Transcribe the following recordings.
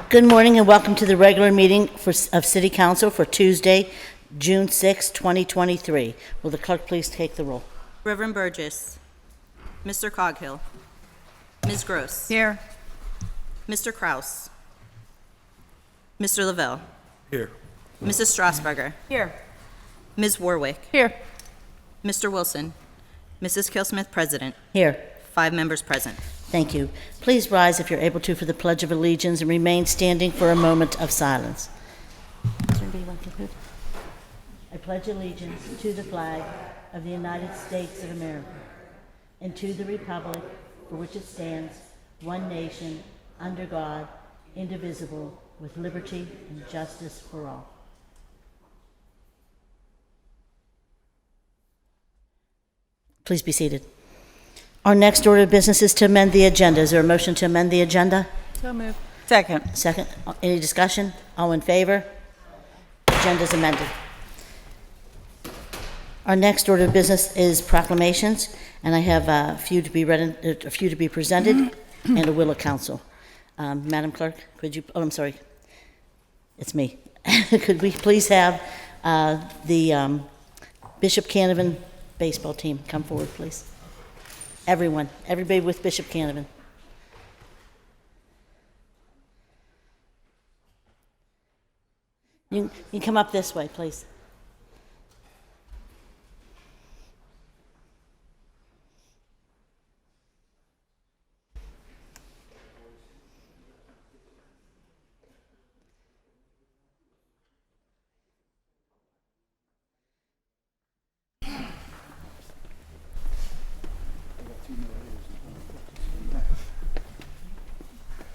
Good morning and welcome to the regular meeting of City Council for Tuesday, June 6, 2023. Will the clerk please take the roll? Reverend Burgess. Mr. Coghill. Ms. Gross. Here. Mr. Kraus. Mr. Lavelle. Here. Mrs. Strasburger. Here. Ms. Warwick. Here. Mr. Wilson. Mrs. Killsmith, President. Here. 5 members present. Thank you. Please rise if you're able to for the Pledge of Allegiance and remain standing for a moment of silence. Does anybody want to conclude? I pledge allegiance to the flag of the United States of America and to the republic for which it stands, one nation, under God, indivisible, with liberty and justice for all. Please be seated. Our next order of business is to amend the agenda. Is there a motion to amend the agenda? So moved. Second. Second. Any discussion? All in favor? Agenda is amended. Our next order of business is proclamations, and I have a few to be read, a few to be presented, and a will of council. Madam Clerk, could you? Oh, I'm sorry. It's me. Could we please have the Bishop Canavan baseball team come forward, please? Everybody with Bishop Canavan. You can come up this way, please.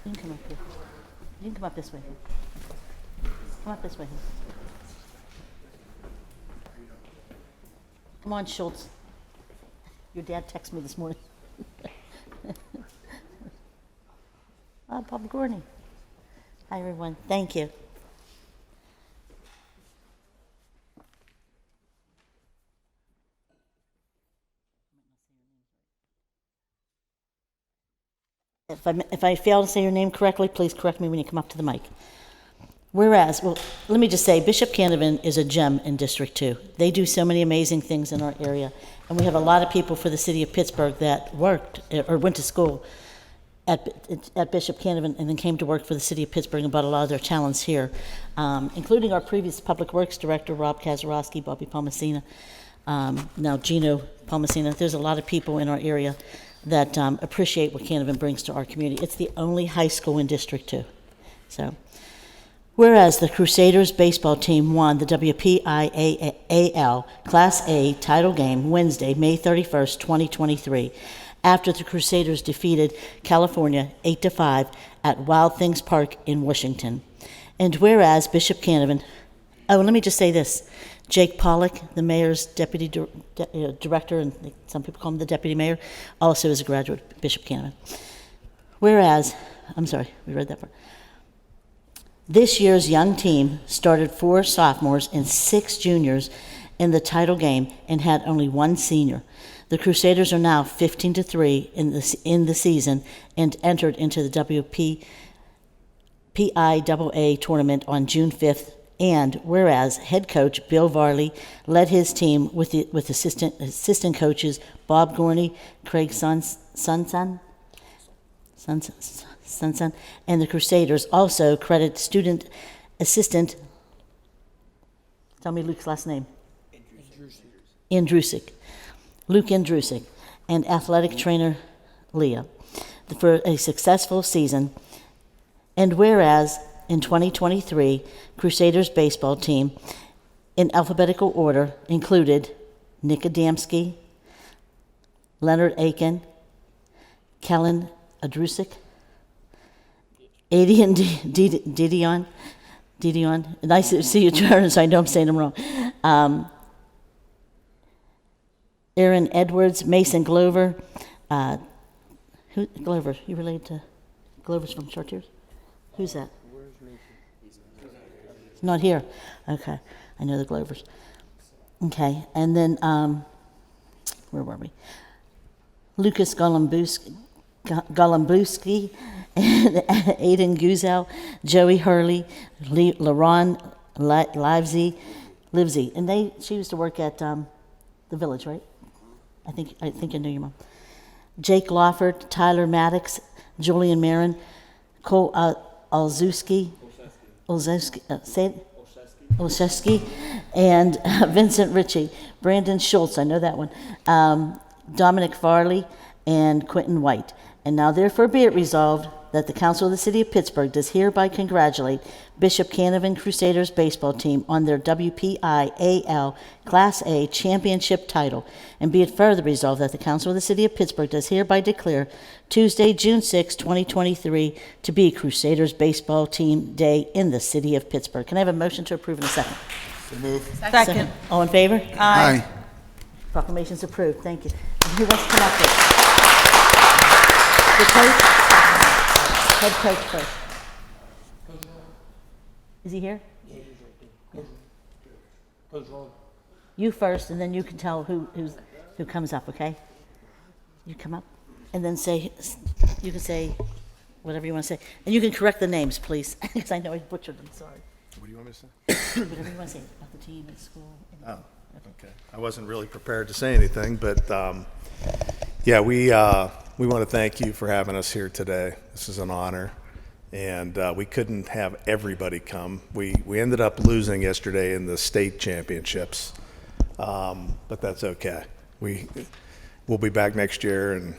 You can come up here. You can come up this way. Come up this way. Come on, Schultz. Your dad texted me this morning. Bob Gorney. Hi, everyone. Thank you. If I fail to say your name correctly, please correct me when you come up to the mic. Whereas, well, let me just say, Bishop Canavan is a gem in District 2. They do so many amazing things in our area, and we have a lot of people for the city of Pittsburgh that worked or went to school at Bishop Canavan and then came to work for the city of Pittsburgh and brought a lot of their talents here, including our previous Public Works Director, Rob Kazarowski, Bobby Palmasina, now Gino Palmasina. There's a lot of people in our area that appreciate what Canavan brings to our community. It's the only high school in District 2. So, whereas the Crusaders baseball team won the WPIAL Class A title game Wednesday, May 31st, 2023, after the Crusaders defeated California 8-5 at Wild Things Park in Washington. And whereas Bishop Canavan, let me just say this, Jake Pollock, the mayor's deputy director, and some people call him the deputy mayor, also is a graduate of Bishop Canavan. Whereas, I'm sorry, we read that part. This year's young team started 4 sophomores and 6 juniors in the title game and had only 1 senior. The Crusaders are now 15-3 in the season and entered into the WPIAA tournament on June 5th. And whereas head coach Bill Varley led his team with assistant coaches Bob Gorney, Craig Sunson, and the Crusaders also credit student assistant. Tell me Luke's last name. Luke Andrusik, and athletic trainer Leah for a successful season. And whereas in 2023, Crusaders baseball team, in alphabetical order, included Nick Adamski, Leonard Aiken, Kellen Adrusik, Adian Didion. Nice to see you, Sharon, so I know I'm saying them wrong. Aaron Edwards, Mason Glover. Glover? You related to Glover's from Chartiers? Who's that? Not here. Okay. I know the Glovers. Okay. And then, where were we? Lucas Golombuski, and Aiden Guzel, Joey Hurley, LaRon Livesey, and she used to work at the Village, right? I think I know your mom. Jake Lawford, Tyler Maddox, Julian Marin, Cole Olszewski, and Vincent Ritchie, Brandon Schultz, I know that one, Dominic Farley, and Quentin White. And now therefore be it resolved that the Council of the City of Pittsburgh does hereby congratulate Bishop Canavan Crusaders baseball team on their WPIAL Class A championship title. And be it further resolved that the Council of the City of Pittsburgh does hereby declare Tuesday, June 6, 2023 to be Crusaders baseball team day in the City of Pittsburgh. Can I have a motion to approve in a second? So move. Second. All in favor? Aye. Proclamation's approved. Thank you. And who wants to come up with? The coach? Head coach first. Is he here? You first, and then you can tell who comes up, okay? You come up, and then you can say whatever you want to say. And you can correct the names, please, because I know I butchered them, sorry. What do you want me to say? Whatever you want to say about the team and school. Oh, okay. I wasn't really prepared to say anything, but yeah, we want to thank you for having us here today. This is an honor, and we couldn't have everybody come. We ended up losing yesterday in the state championships, but that's okay. We'll be back next year, and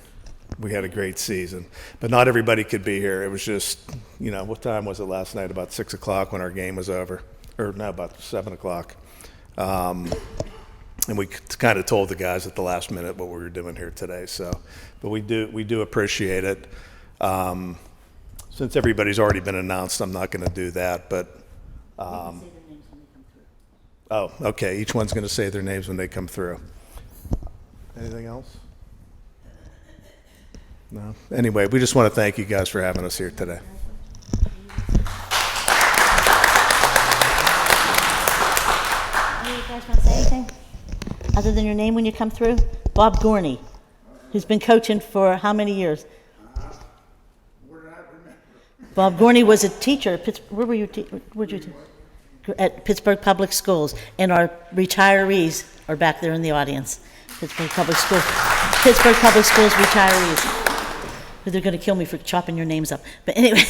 we had a great season. But not everybody could be here. It was just, what time was it last night? About 6 o'clock when our game was over, or no, about 7 o'clock. And we kind of told the guys at the last minute what we were doing here today. But we do appreciate it. Since everybody's already been announced, I'm not going to do that. But oh, okay. Each one's going to say their names when they come through. Anything else? No. Anyway, we just want to thank you guys for having us here today. Any of you guys want to say anything other than your name when you come through? Bob Gorney, who's been coaching for how many years? Bob Gorney was a teacher at Pittsburgh. Where were you? Where'd you teach? At Pittsburgh Public Schools, and our retirees are back there in the audience. Pittsburgh Public Schools retirees. They're going to kill me for chopping your names up. But anyway,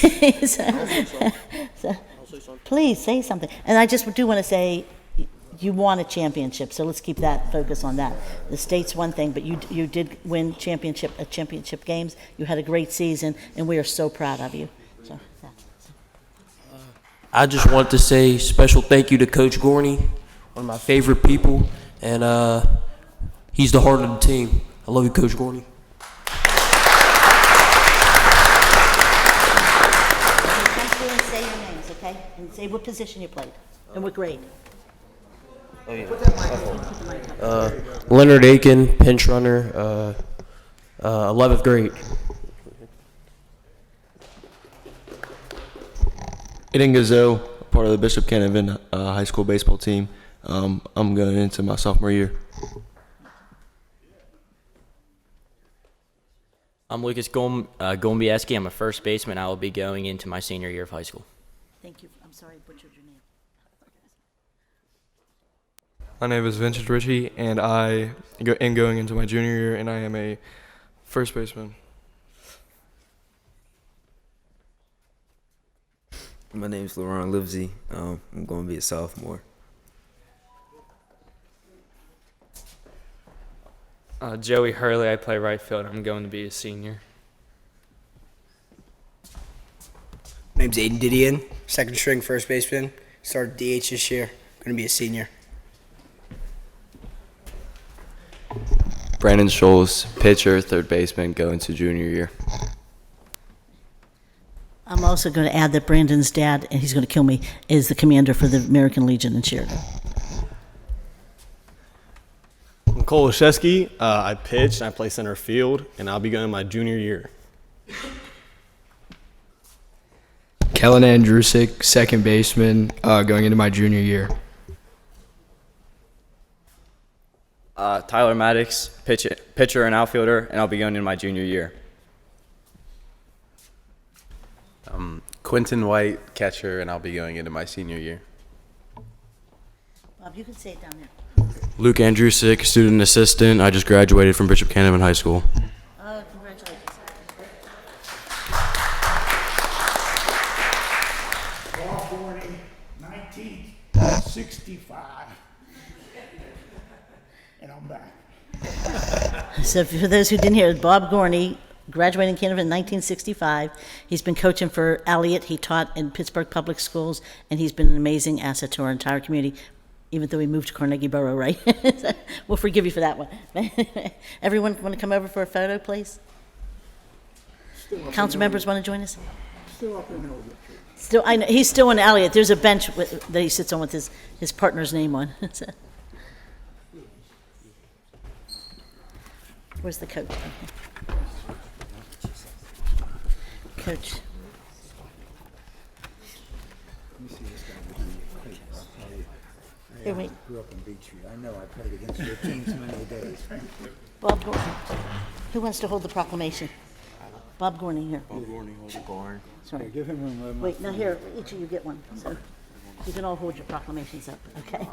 so please say something. And I just do want to say, you won a championship, so let's keep that focus on that. The state's one thing, but you did win championship games. You had a great season, and we are so proud of you. So, yeah. I just want to say special thank you to Coach Gorney, one of my favorite people, and he's the heart of the team. I love you, Coach Gorney. Come through and say your names, okay? And say what position you played and what grade. Oh, yeah. Leonard Aiken, pinch runner, 11th grade. Aiden Gazelle, part of the Bishop Canavan high school baseball team. I'm going into my sophomore year. I'm Lucas Gombieski. I'm a first baseman. I will be going into my senior year of high school. Thank you. I'm sorry I butchered your name. My name is Vincent Ritchie, and I am going into my junior year, and I am a first baseman. My name's LaRon Livesey. I'm going to be a sophomore. Joey Hurley. I play right field. I'm going to be a senior. My name's Aiden Didion, second string first baseman. Started DH this year. Going to be a senior. Brandon Scholes, pitcher, third baseman, going to junior year. I'm also going to add that Brandon's dad, and he's going to kill me, is the commander for the American Legion in Sheridan. I'm Cole Olszewski. I pitch, and I play center field, and I'll be going my junior year. Kellen Andrusick, second baseman, going into my junior year. Tyler Maddox, pitcher and outfielder, and I'll be going into my junior year. Quentin White, catcher, and I'll be going into my senior year. Bob, you can say it down there. Luke Andrusik, student assistant. I just graduated from Bishop Canevin High School. Oh, congratulations. Bob Gorney, 1965. And I'm back. So for those who didn't hear, Bob Gorney graduated in Canada in 1965. He's been coaching for Elliott. He taught in Pittsburgh Public Schools, and he's been an amazing asset to our entire community, even though we moved to Carnegie Borough, right? So we'll forgive you for that one. Everyone want to come over for a photo, please? Council members want to join us? Still up in Elliott. Still, I know, he's still in Elliott. There's a bench that he sits on with his partner's name on. So. Where's the coach? Coach. Here, wait. I grew up in Beechview. I know I played against your teams many days. Bob Gorney. Who wants to hold the proclamation? Bob Gorney here. Bob Gorney, hold the barn. Sorry. Give him room. Wait, now here, each of you get one. So you can all hold your proclamations up, okay?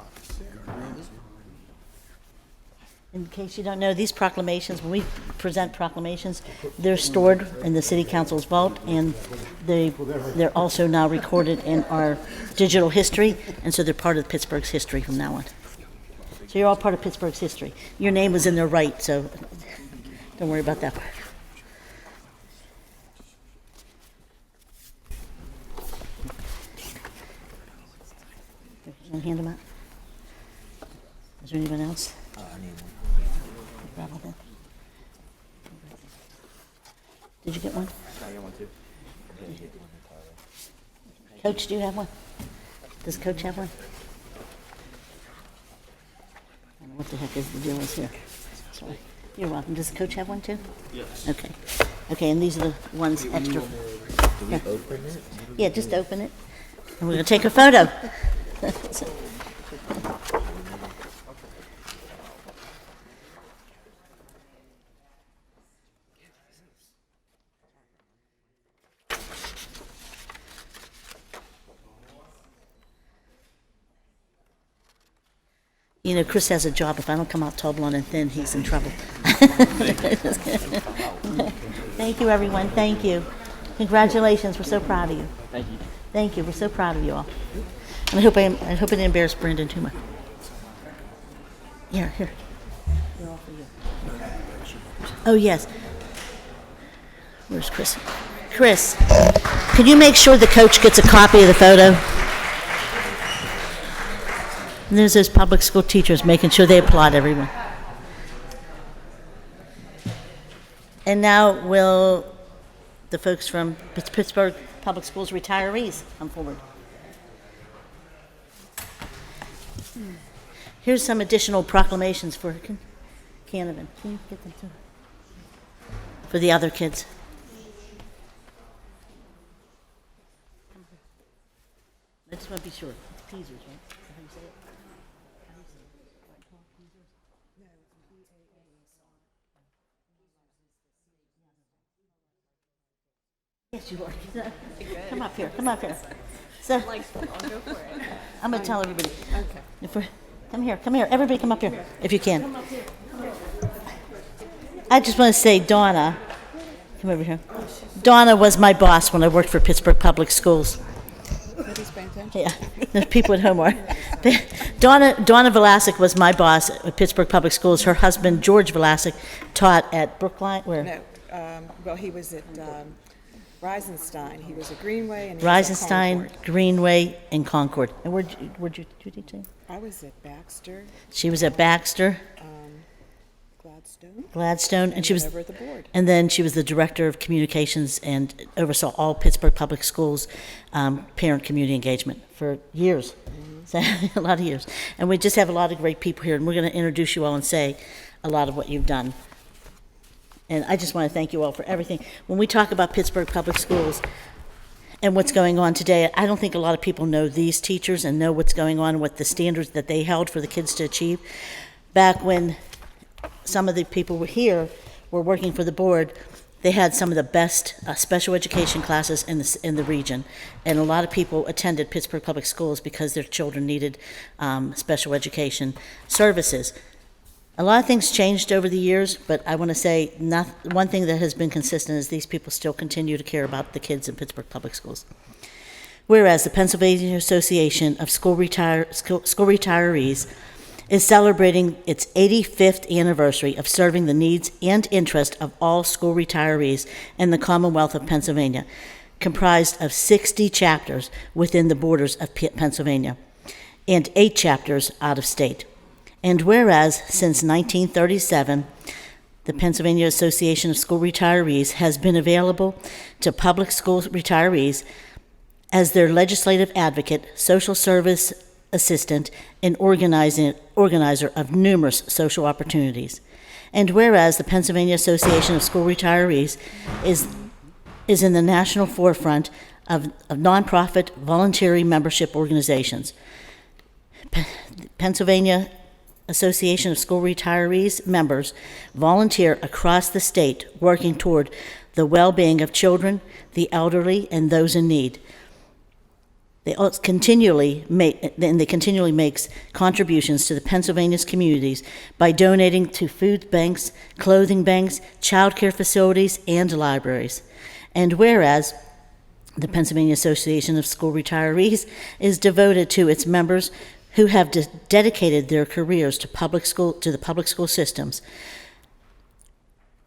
In case you don't know, these proclamations, when we present proclamations, they're stored in the City Council's vault, and they're also now recorded in our digital history, and so they're part of Pittsburgh's history from now on. So you're all part of Pittsburgh's history. Your name was in there right, so don't worry about that part. Can I hand them out? Is there anyone else? I need one. Grab one then. Did you get one? I get one too. Coach, do you have one? Does Coach have one? I don't know what the heck is the deal is here. Sorry. You're welcome. Does Coach have one too? Yes. Okay. Okay, and these are the ones extra. Do we open it? Yeah, just open it. And we're going to take a photo. You know, Chris has a job. If I don't come out tall, blonde, and thin, he's in trouble. Thank you, everyone. Thank you. Congratulations. We're so proud of you. Thank you. Thank you. We're so proud of you all. And I hope I didn't embarrass Brendan too much. Here. They're all for you. Oh, yes. Where's Chris? Chris, can you make sure the coach gets a copy of the photo? And there's those public school teachers making sure they applaud everyone. And now will the folks from Pittsburgh Public Schools retirees come forward. Here's some additional proclamations for Canevin. Can you get them too? For the other kids. I just want to be sure. It's Peasers, right? Is that how you say it? Yes, you are. Come up here. Come up here. So, I'll go for it. I'm going to tell everybody. Okay. Come here. Everybody come up here, if you can. I just want to say, Donna, come over here. Donna was my boss when I worked for Pittsburgh Public Schools. Yeah, the people at home are. Donna Velasic was my boss at Pittsburgh Public Schools. Her husband, George Velasic, taught at Brookline. Where? No, well, he was at Reisenstein. He was at Greenway and he was at Reisenstein, Concord. Greenway, and Concord. And where'd you teach? I was at Baxter. She was at Baxter. Gladstone, and she was over at the board. And then she was the director of communications and oversaw all Pittsburgh Public Schools parent community engagement for years. So, a lot of years. And we just have a lot of great people here, and we're going to introduce you all and say a lot of what you've done. And I just want to thank you all for everything. When we talk about Pittsburgh Public Schools and what's going on today, I don't think a lot of people know these teachers and know what's going on, what the standards that they held for the kids to achieve. Back when some of the people were here, were working for the board, They had some of the best special education classes in the region, and a lot of people attended Pittsburgh Public Schools because their children needed special education services. A lot of things changed over the years, but I want to say one thing that has been consistent is these people still continue to care about the kids in Pittsburgh Public Schools. Whereas the Pennsylvania Association of School Retirees is celebrating its 85th anniversary of serving the needs and interest of all school retirees in the Commonwealth of Pennsylvania, comprised of 60 chapters within the borders of Pennsylvania and 8 chapters out of state. And whereas since 1937, the Pennsylvania Association of School Retirees has been available to public school retirees as their legislative advocate, social service assistant, and organizer of numerous social opportunities. And whereas the Pennsylvania Association of School Retirees is in the national forefront of nonprofit voluntary membership organizations. Pennsylvania Association of School Retirees members volunteer across the state working toward the well-being of children, the elderly, and those in need. They continually makes contributions to the Pennsylvania's communities by donating to food banks, clothing banks, child care facilities, and libraries. And whereas the Pennsylvania Association of School Retirees is devoted to its members who have dedicated their careers to the public school systems,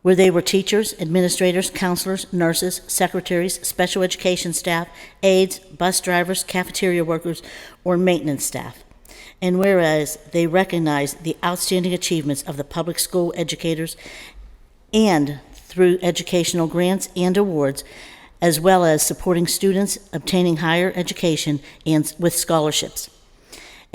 where they were teachers, administrators, counselors, nurses, secretaries, special education staff, aides, bus drivers, cafeteria workers, or maintenance staff. And whereas they recognize the outstanding achievements of the public school educators and through educational grants and awards, as well as supporting students obtaining higher education and with scholarships.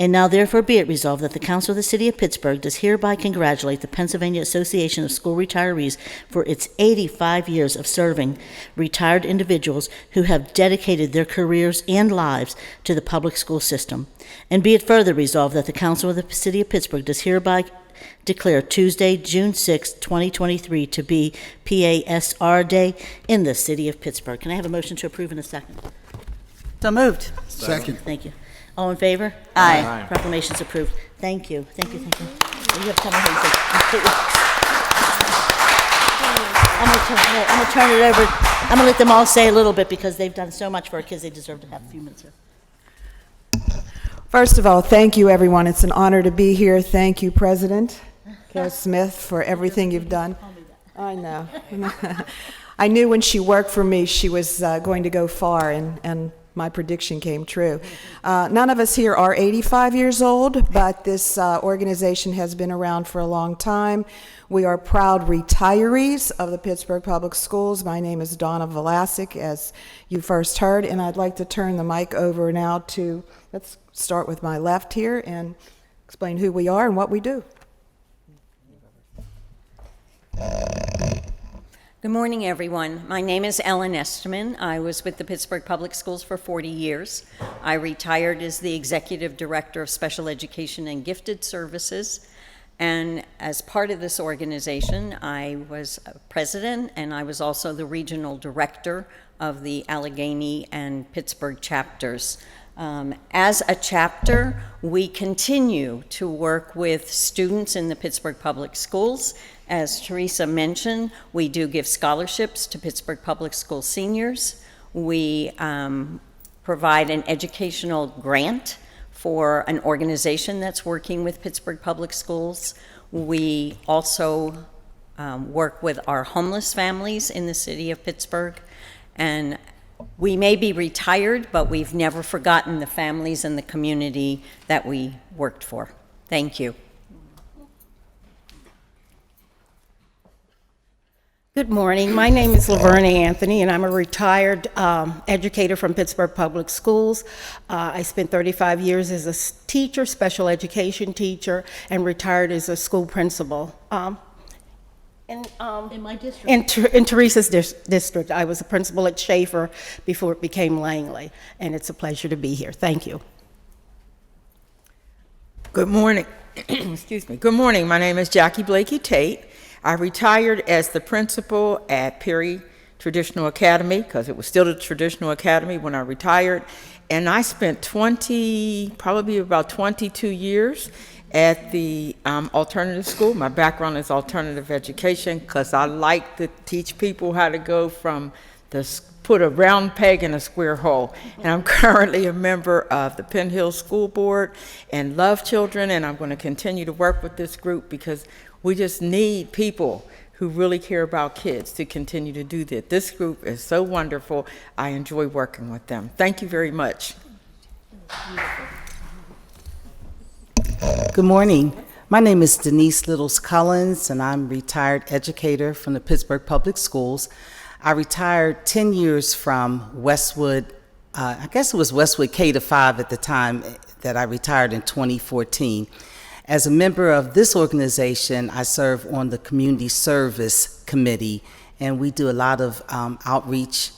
And now therefore be it resolved that the Council of the City of Pittsburgh does hereby congratulate the Pennsylvania Association of School Retirees for its 85 years of serving retired individuals who have dedicated their careers and lives to the public school system. And be it further resolved that the Council of the City of Pittsburgh does hereby declare Tuesday, June 6, 2023 to be PASR Day in the City of Pittsburgh. Can I have a motion to approve in a second? So moved. Second. Thank you. All in favor? Aye. Proclamation's approved. Thank you. Thank you. Thank you. You have to tell me how you say. I'm going to turn it over. I'm going to let them all say a little bit because they've done so much for our kids. They deserve to have a few minutes here. First of all, thank you, everyone. It's an honor to be here. Thank you, President Carol Smith, for everything you've done. I know. I knew when she worked for me she was going to go far, and my prediction came true. None of us here are 85 years old, but this organization has been around for a long time. We are proud retirees of the Pittsburgh Public Schools. My name is Donna Velasic, as you first heard, and I'd like to turn the mic over now to, let's start with my left here and explain who we are and what we do. Good morning, everyone. My name is Ellen Esterman. I was with the Pittsburgh Public Schools for 40 years. I retired as the Executive Director of Special Education and Gifted Services. And as part of this organization, I was president, and I was also the regional director of the Allegheny and Pittsburgh chapters. As a chapter, we continue to work with students in the Pittsburgh Public Schools. As Teresa mentioned, we do give scholarships to Pittsburgh Public School seniors. We provide an educational grant for an organization that's working with Pittsburgh Public Schools. We also work with our homeless families in the city of Pittsburgh. And we may be retired, but we've never forgotten the families and the community that we worked for. Thank you. Good morning. My name is Laverne Anthony, and I'm a retired educator from Pittsburgh Public Schools. I spent 35 years as a teacher, special education teacher, and retired as a school principal. In my district. In Teresa's district. I was a principal at Schaefer before it became Langley, and it's a pleasure to be here. Thank you. Good morning. Excuse me. Good morning. My name is Jackie Blakey Tate. I retired as the principal at Perry Traditional Academy because it was still a traditional academy when I retired. And I spent probably about 22 years at the alternative school. My background is alternative education because I like to teach people how to go from put a round peg in a square hole. And I'm currently a member of the Penn Hill School Board and love children, and I'm going to continue to work with this group because we just need people who really care about kids to continue to do that. This group is so wonderful. I enjoy working with them. Thank you very much. Good morning. My name is Denise Littles Collins, and I'm a retired educator from the Pittsburgh Public Schools. I retired 10 years from Westwood, I guess it was Westwood K-5 at the time that I retired in 2014. As a member of this organization, I serve on the Community Service Committee, and we do a lot of outreach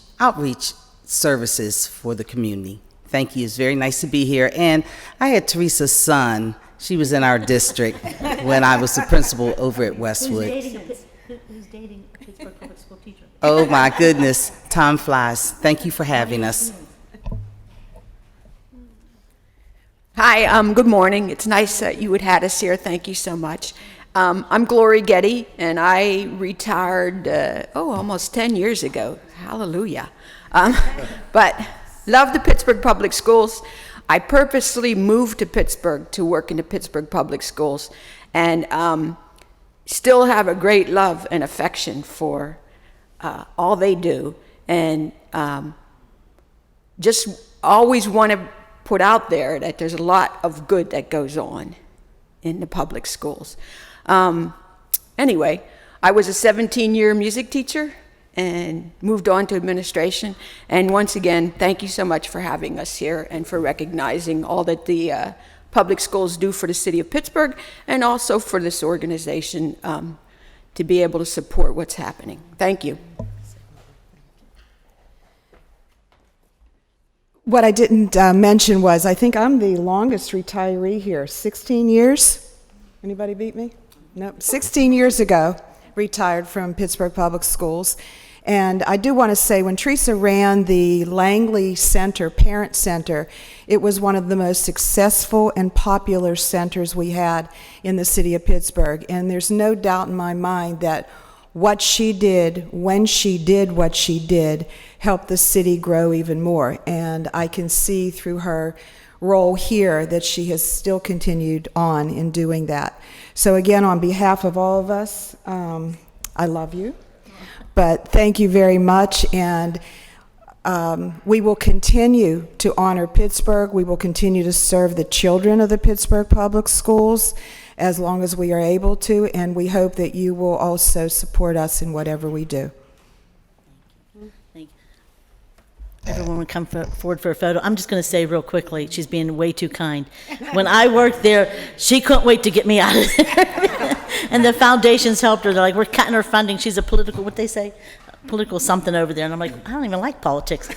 services for the community. Thank you. It's very nice to be here. And I had Teresa's son. She was in our district when I was the principal over at Westwood. Who's dating a Pittsburgh Public School teacher? Oh my goodness, time flies. Thank you for having us. Hi, good morning. It's nice that you had had us here. Thank you so much. I'm Glory Getty, and I retired, almost 10 years ago. Hallelujah. But love the Pittsburgh Public Schools. I purposely moved to Pittsburgh to work in the Pittsburgh Public Schools, and still have a great love and affection for all they do, and just always want to put out there that there's a lot of good that goes on in the public schools. Anyway, I was a 17-year music teacher and moved on to administration. And once again, thank you so much for having us here and for recognizing all that the public schools do for the city of Pittsburgh and also for this organization to be able to support what's happening. Thank you. What I didn't mention was I think I'm the longest retiree here, 16 years. Anybody beat me? Nope. 16 years ago, retired from Pittsburgh Public Schools. And I do want to say, when Teresa ran the Langley Center, Parent Center, it was one of the most successful and popular centers we had in the city of Pittsburgh. And there's no doubt in my mind that what she did, when she did what she did, helped the city grow even more. And I can see through her role here that she has still continued on in doing that. So again, on behalf of all of us, I love you. But thank you very much, and we will continue to honor Pittsburgh. We will continue to serve the children of the Pittsburgh Public Schools as long as we are able to, and we hope that you will also support us in whatever we do. Thank you. Everyone would come forward for a photo. I'm just going to say real quickly, she's being way too kind. When I worked there, she couldn't wait to get me out of there. And the foundations helped her. They're like, we're cutting her funding. She's a political, what they say? Political something over there. And I'm like, I don't even like politics.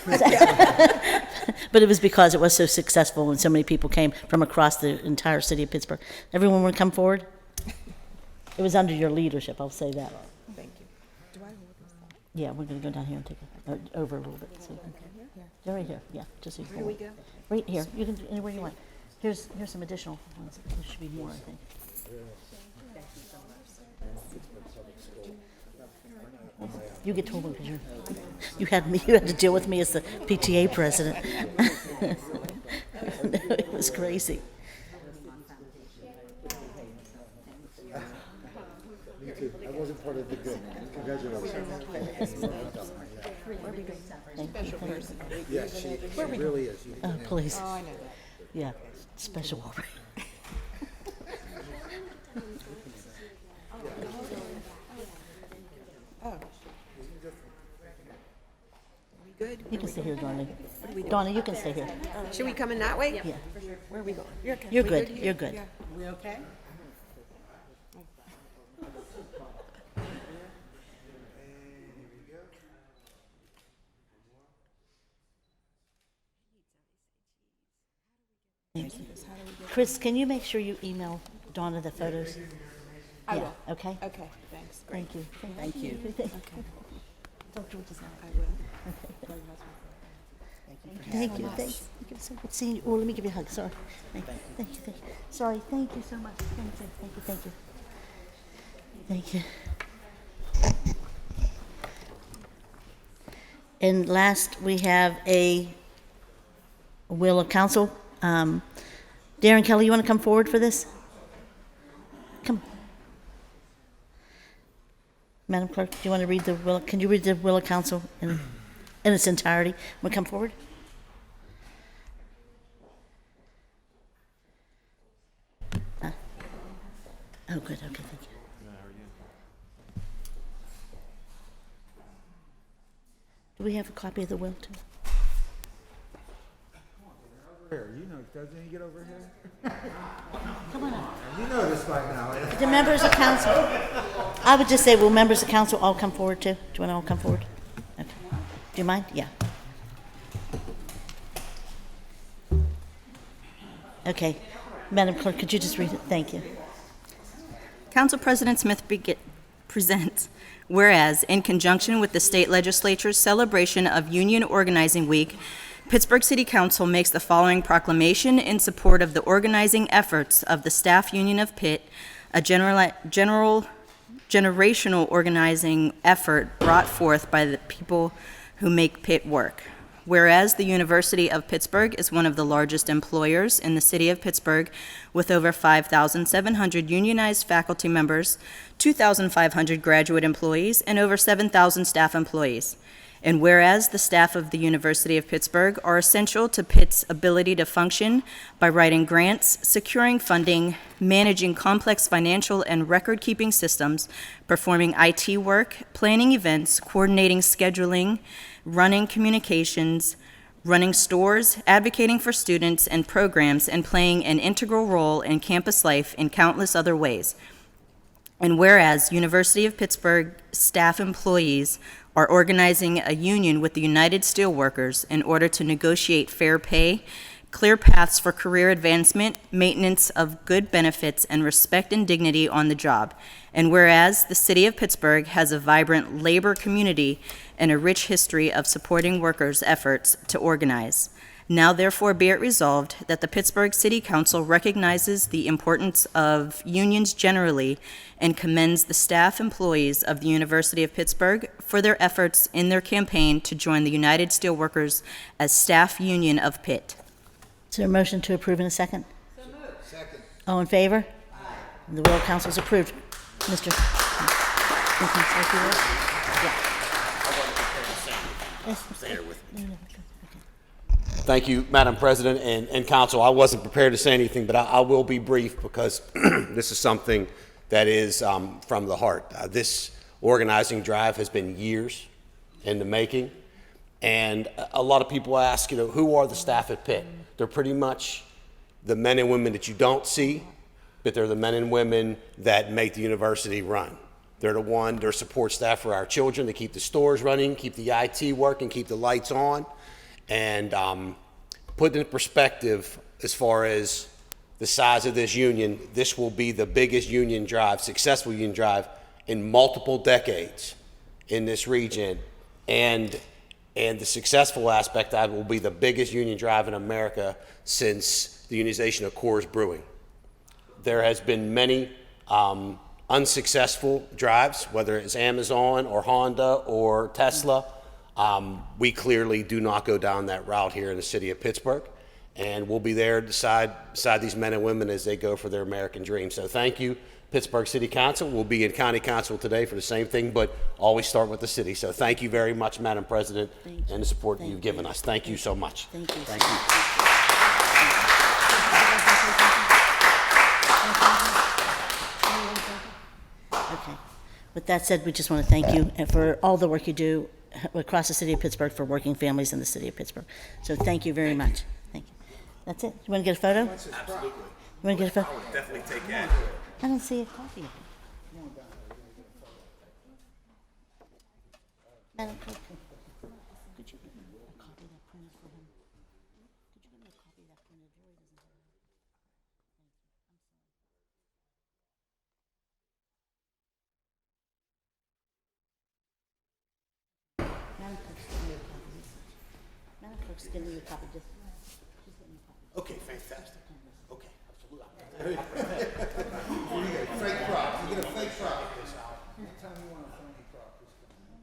But it was because it was so successful and so many people came from across the entire city of Pittsburgh. Everyone want to come forward? It was under your leadership, I'll say that. Thank you. Do I hold this? Yeah, we're going to go down here and take it over a little bit. So yeah, right here. Yeah, just so you Where do we go? Right here. You can do anywhere you want. Here's some additional ones. There should be more, I think. You get told because you had to deal with me as the PTA president. It was crazy. Me too. I wasn't part of the good. Congratulations. Special person. Yeah, she really is. Oh, please. Oh, I know that. Yeah, special. Oh. Good. You can stay here, Donna. Donna, you can stay here. Should we come in that way? Yeah. Where are we going? You're good. You're good. Yeah. We okay? Chris, can you make sure you email Donna the photos? I Yeah, will. okay? Okay, thanks. Great. Thank you. Thank you. Okay. Okay. Don't do it just now. I will. Thank you, thank you. So good seeing you. Oh, let me give you a hug, sorry. Thank you, thank you. Sorry, thank you so much. Thank you, thank you. Thank you. And last, we have a will of council. Darren Kelly, you want to come forward for this? Come. Madam Clerk, do you want to read the will? Can you read the will of council in its entirety? Want to come forward? Oh, good. Okay, thank you. Do we have a copy of the will, too? Here, you know, doesn't he get over here? Come on up. You know this by now. The members of council. I would just say, will members of council all come forward, too? Do you want to all come forward? Okay. Do you mind? Yeah. Okay. Madam Clerk, could you just read it? Thank you. Council President Smith presents, whereas in conjunction with the state legislature's celebration of Union Organizing Week, Pittsburgh City Council makes the following proclamation in support of the organizing efforts of the Staff Union of Pitt, a generational organizing effort brought forth by the people who make Pitt work. Whereas the University of Pittsburgh is one of the largest employers in the city of Pittsburgh, with over 5,700 unionized faculty members, 2,500 graduate employees, and over 7,000 staff employees. And whereas the staff of the University of Pittsburgh are essential to Pitt's ability to function by writing grants, securing funding, managing complex financial and record-keeping systems, performing IT work, planning events, coordinating scheduling, running communications, running stores, advocating for students and programs, and playing an integral role in campus life in countless other ways. And whereas University of Pittsburgh staff employees are organizing a union with the United Steelworkers in order to negotiate fair pay, clear paths for career advancement, maintenance of good benefits, and respect and dignity on the job. And whereas the city of Pittsburgh has a vibrant labor community and a rich history of supporting workers' efforts to organize. Now therefore be it resolved that the Pittsburgh City Council recognizes the importance of unions generally and commends the staff employees of the University of Pittsburgh for their efforts in their campaign to join the United Steelworkers as Staff Union of Pitt. Is there a motion to approve in a second? So moved. Second. All in favor? Aye. The will of council is approved. Mr. Thank you, Madam President and Council. I wasn't prepared to say anything, but I will be brief because this is something that is from the heart. This organizing drive has been years in the making, and a lot of people ask, who are the staff at Pitt? They're pretty much the men and women that you don't see, but they're the men and women that make the university run. They're support staff for our children to keep the stores running, keep the IT working, keep the lights on, and put in perspective as far as the size of this union, this will be the biggest union drive, successful union drive in multiple decades in this region, and the successful aspect of it will be the biggest union drive in America since the unionization of Coors Brewing. There has been many unsuccessful drives, whether it's Amazon or Honda or Tesla. We clearly do not go down that route here in the city of Pittsburgh, and we'll be there beside these men and women as they go for their American dream. So thank you, Pittsburgh City Council. We'll be in County Council today for the same thing, but always start with the city. So thank you very much, Madam President, and the support that you've given us. Thank you so much. Thank you. Thank you. Okay. With that said, we just want to thank you for all the work you do across the city of Pittsburgh for working families in the city of Pittsburgh. So thank you very much. Thank you. That's it. You want to get a photo? Absolutely. You want to get a photo? I would definitely take that. I don't see a copy. Madam Clerk. Madam Clerk's giving you a copy. Madam Clerk's giving you a copy. She's getting you a copy. Okay, fantastic. Okay, absolutely. You get a fake prop. You get a fake prop. Anytime you want a phony prop, just come in.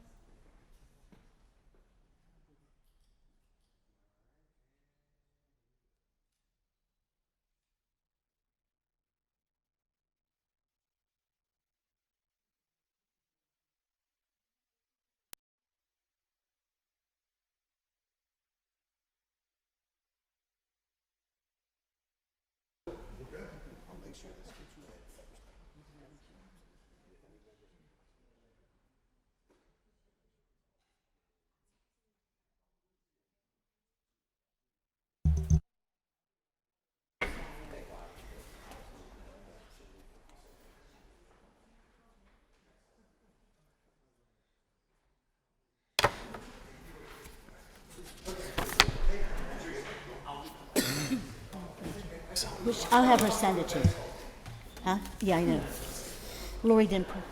I'll have her send it to you. Huh? Yeah, I know. Lori didn't put.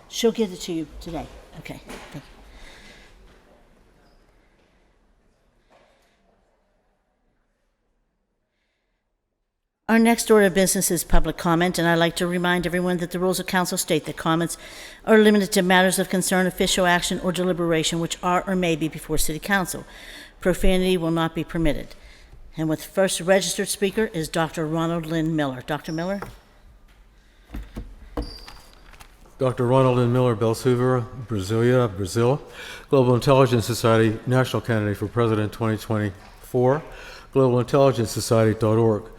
She'll get it to you today. Okay. Thank you. Our next order of business is public comment, and I'd like to remind everyone that the rules of council state that comments are limited to matters of concern, official action, or deliberation which are or may be before City Council. Profanity will not be permitted. And with first registered speaker is Dr. Ronald Lynn Miller. Dr. Miller? Dr. Ronald N. Miller, Belsuva, Brasilia, Brazil, Global Intelligence Society, National Candidate for President 2024, globalintelligencesociety.org.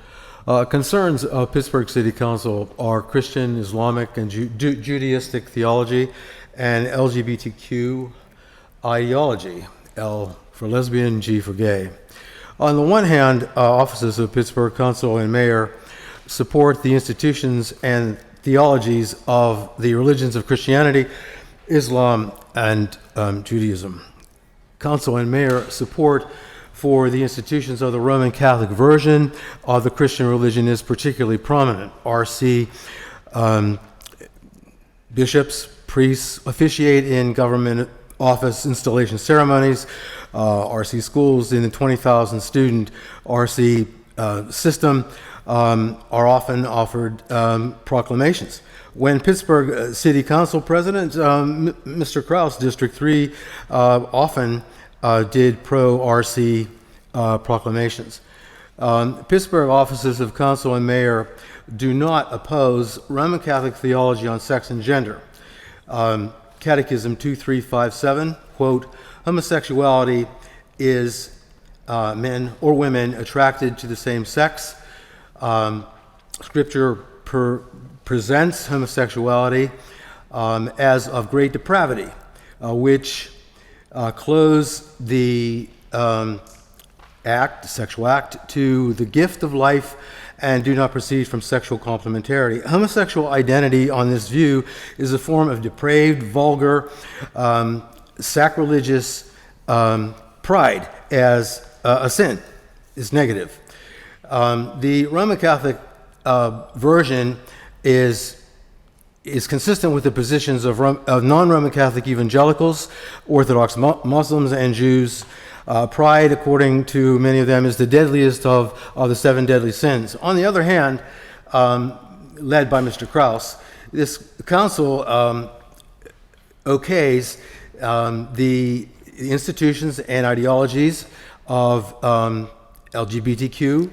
Concerns of Pittsburgh City Council are Christian, Islamic, and Judaistic theology and LGBTQ ideology, L for lesbian, G for gay. On the one hand, offices of Pittsburgh Council and Mayor support the institutions and theologies of the religions of Christianity, Islam, and Judaism. Council and Mayor support for the institutions of the Roman Catholic version of the Christian religion is particularly prominent. RC bishops, priests officiate in government office installation ceremonies. RC schools in the 20,000 student RC system are often offered proclamations. When Pittsburgh City Council President, Mr. Kraus, District 3, often did pro-RC proclamations. Pittsburgh offices of council and mayor do not oppose Roman Catholic theology on sex and gender. Catechism 2357, quote, homosexuality is men or women attracted to the same sex. Scripture presents homosexuality as of great depravity, which close the sexual act, to the gift of life and do not proceed from sexual complementarity. Homosexual identity on this view is a form of depraved, vulgar, sacrilegious pride as a sin, is negative. The Roman Catholic version is consistent with the positions of non-Roman Catholic evangelicals, Orthodox Muslims, and Jews. Pride, according to many of them, is the deadliest of the 7 deadly sins. On the other hand, led by Mr. Kraus, this council okays the institutions and ideologies of LGBTQ,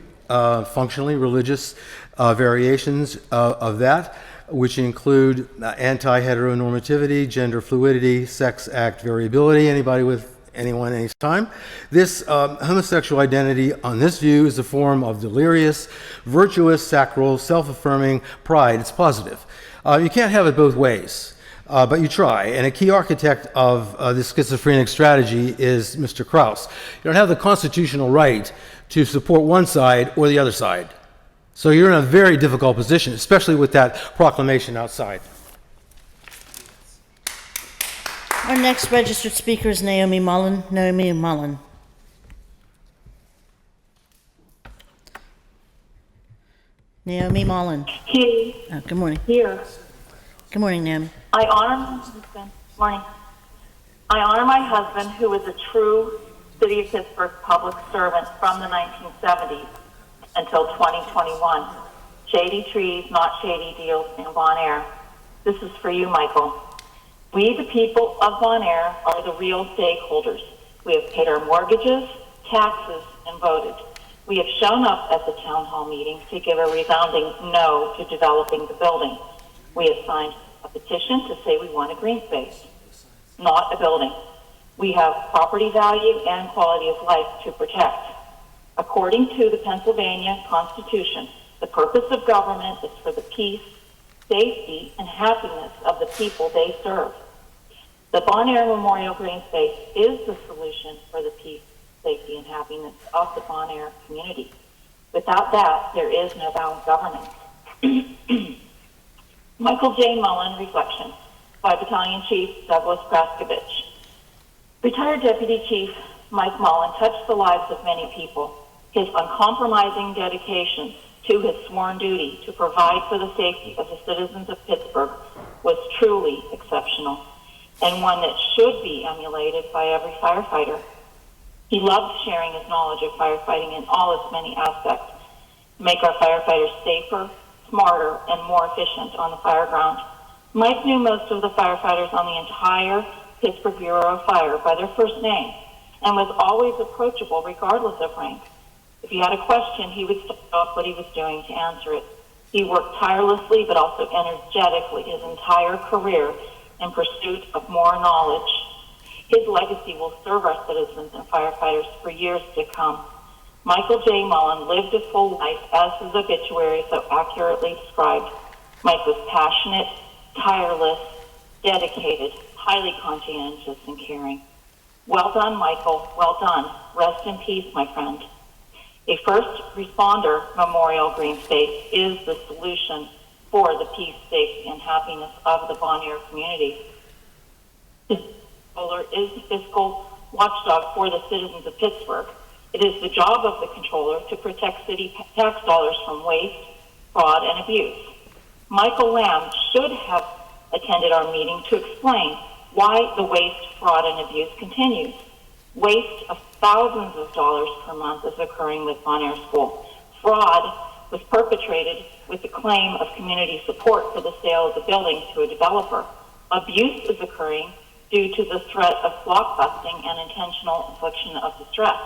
functionally religious variations of that, which include anti-heteronormativity, gender fluidity, sex act variability, anybody with anyone, anytime. This homosexual identity on this view is a form of delirious, virtuous, sacral, self-affirming pride. It's positive. You can't have it both ways, but you try. And a key architect of this schizophrenic strategy is Mr. Kraus. You don't have the constitutional right to support one side or the other side. So you're in a very difficult position, especially with that proclamation outside. Our next registered speaker is Naomi Mullen. Naomi Mullen. Naomi Mullen. Here. Oh, good morning. Here. Good morning, Naomi. I honor my husband, who was a true City of Pittsburgh public servant from the 1970s until 2021. Shady trees, not shady deals in Bon Air. This is for you, Michael. We, the people of Bon Air, are the real stakeholders. We have paid our mortgages, taxes, and voted. We have shown up at the town hall meetings to give a resounding no to developing the building. We have signed a petition to say we want a green space, not a building. We have property value and quality of life to protect. According to the Pennsylvania Constitution, the purpose of government is for the peace, safety, and happiness of the people they serve. The Bon Air Memorial Green Space is the solution for the peace, safety, and happiness of the Bon Air community. Without that, there is no balanced government. Michael J. Mullen, Reflection, by Battalion Chief Douglas Kraskovich. Retired Deputy Chief Mike Mullen touched the lives of many people. His uncompromising dedication to his sworn duty to provide for the safety of the citizens of Pittsburgh was truly exceptional, and one that should be emulated by every firefighter. He loved sharing his knowledge of firefighting in all its many aspects to make our firefighters safer, smarter, and more efficient on the fire ground. Mike knew most of the firefighters on the entire Pittsburgh Bureau of Fire by their first name and was always approachable regardless of rank. If he had a question, he would stop what he was doing to answer it. He worked tirelessly but also energetically his entire career in pursuit of more knowledge. His legacy will serve our citizens and firefighters for years to come. Michael J. Mullen lived a full life, as his obituary so accurately described. Mike was passionate, tireless, dedicated, highly conscientious, and caring. Well done, Michael. Well done. Rest in peace, my friend. A first responder memorial green space is the solution for the peace, safety, and happiness of the Bon Air community. The controller is the fiscal watchdog for the citizens of Pittsburgh. It is the job of the controller to protect city tax dollars from waste, fraud, and abuse. Michael Lamb should have attended our meeting to explain why the waste, fraud, and abuse continues. Waste of thousands of dollars per month is occurring with Bon Air School. Fraud was perpetrated with the claim of community support for the sale of the building to a developer. Abuse is occurring due to the threat of blockbusting and intentional infliction of distress.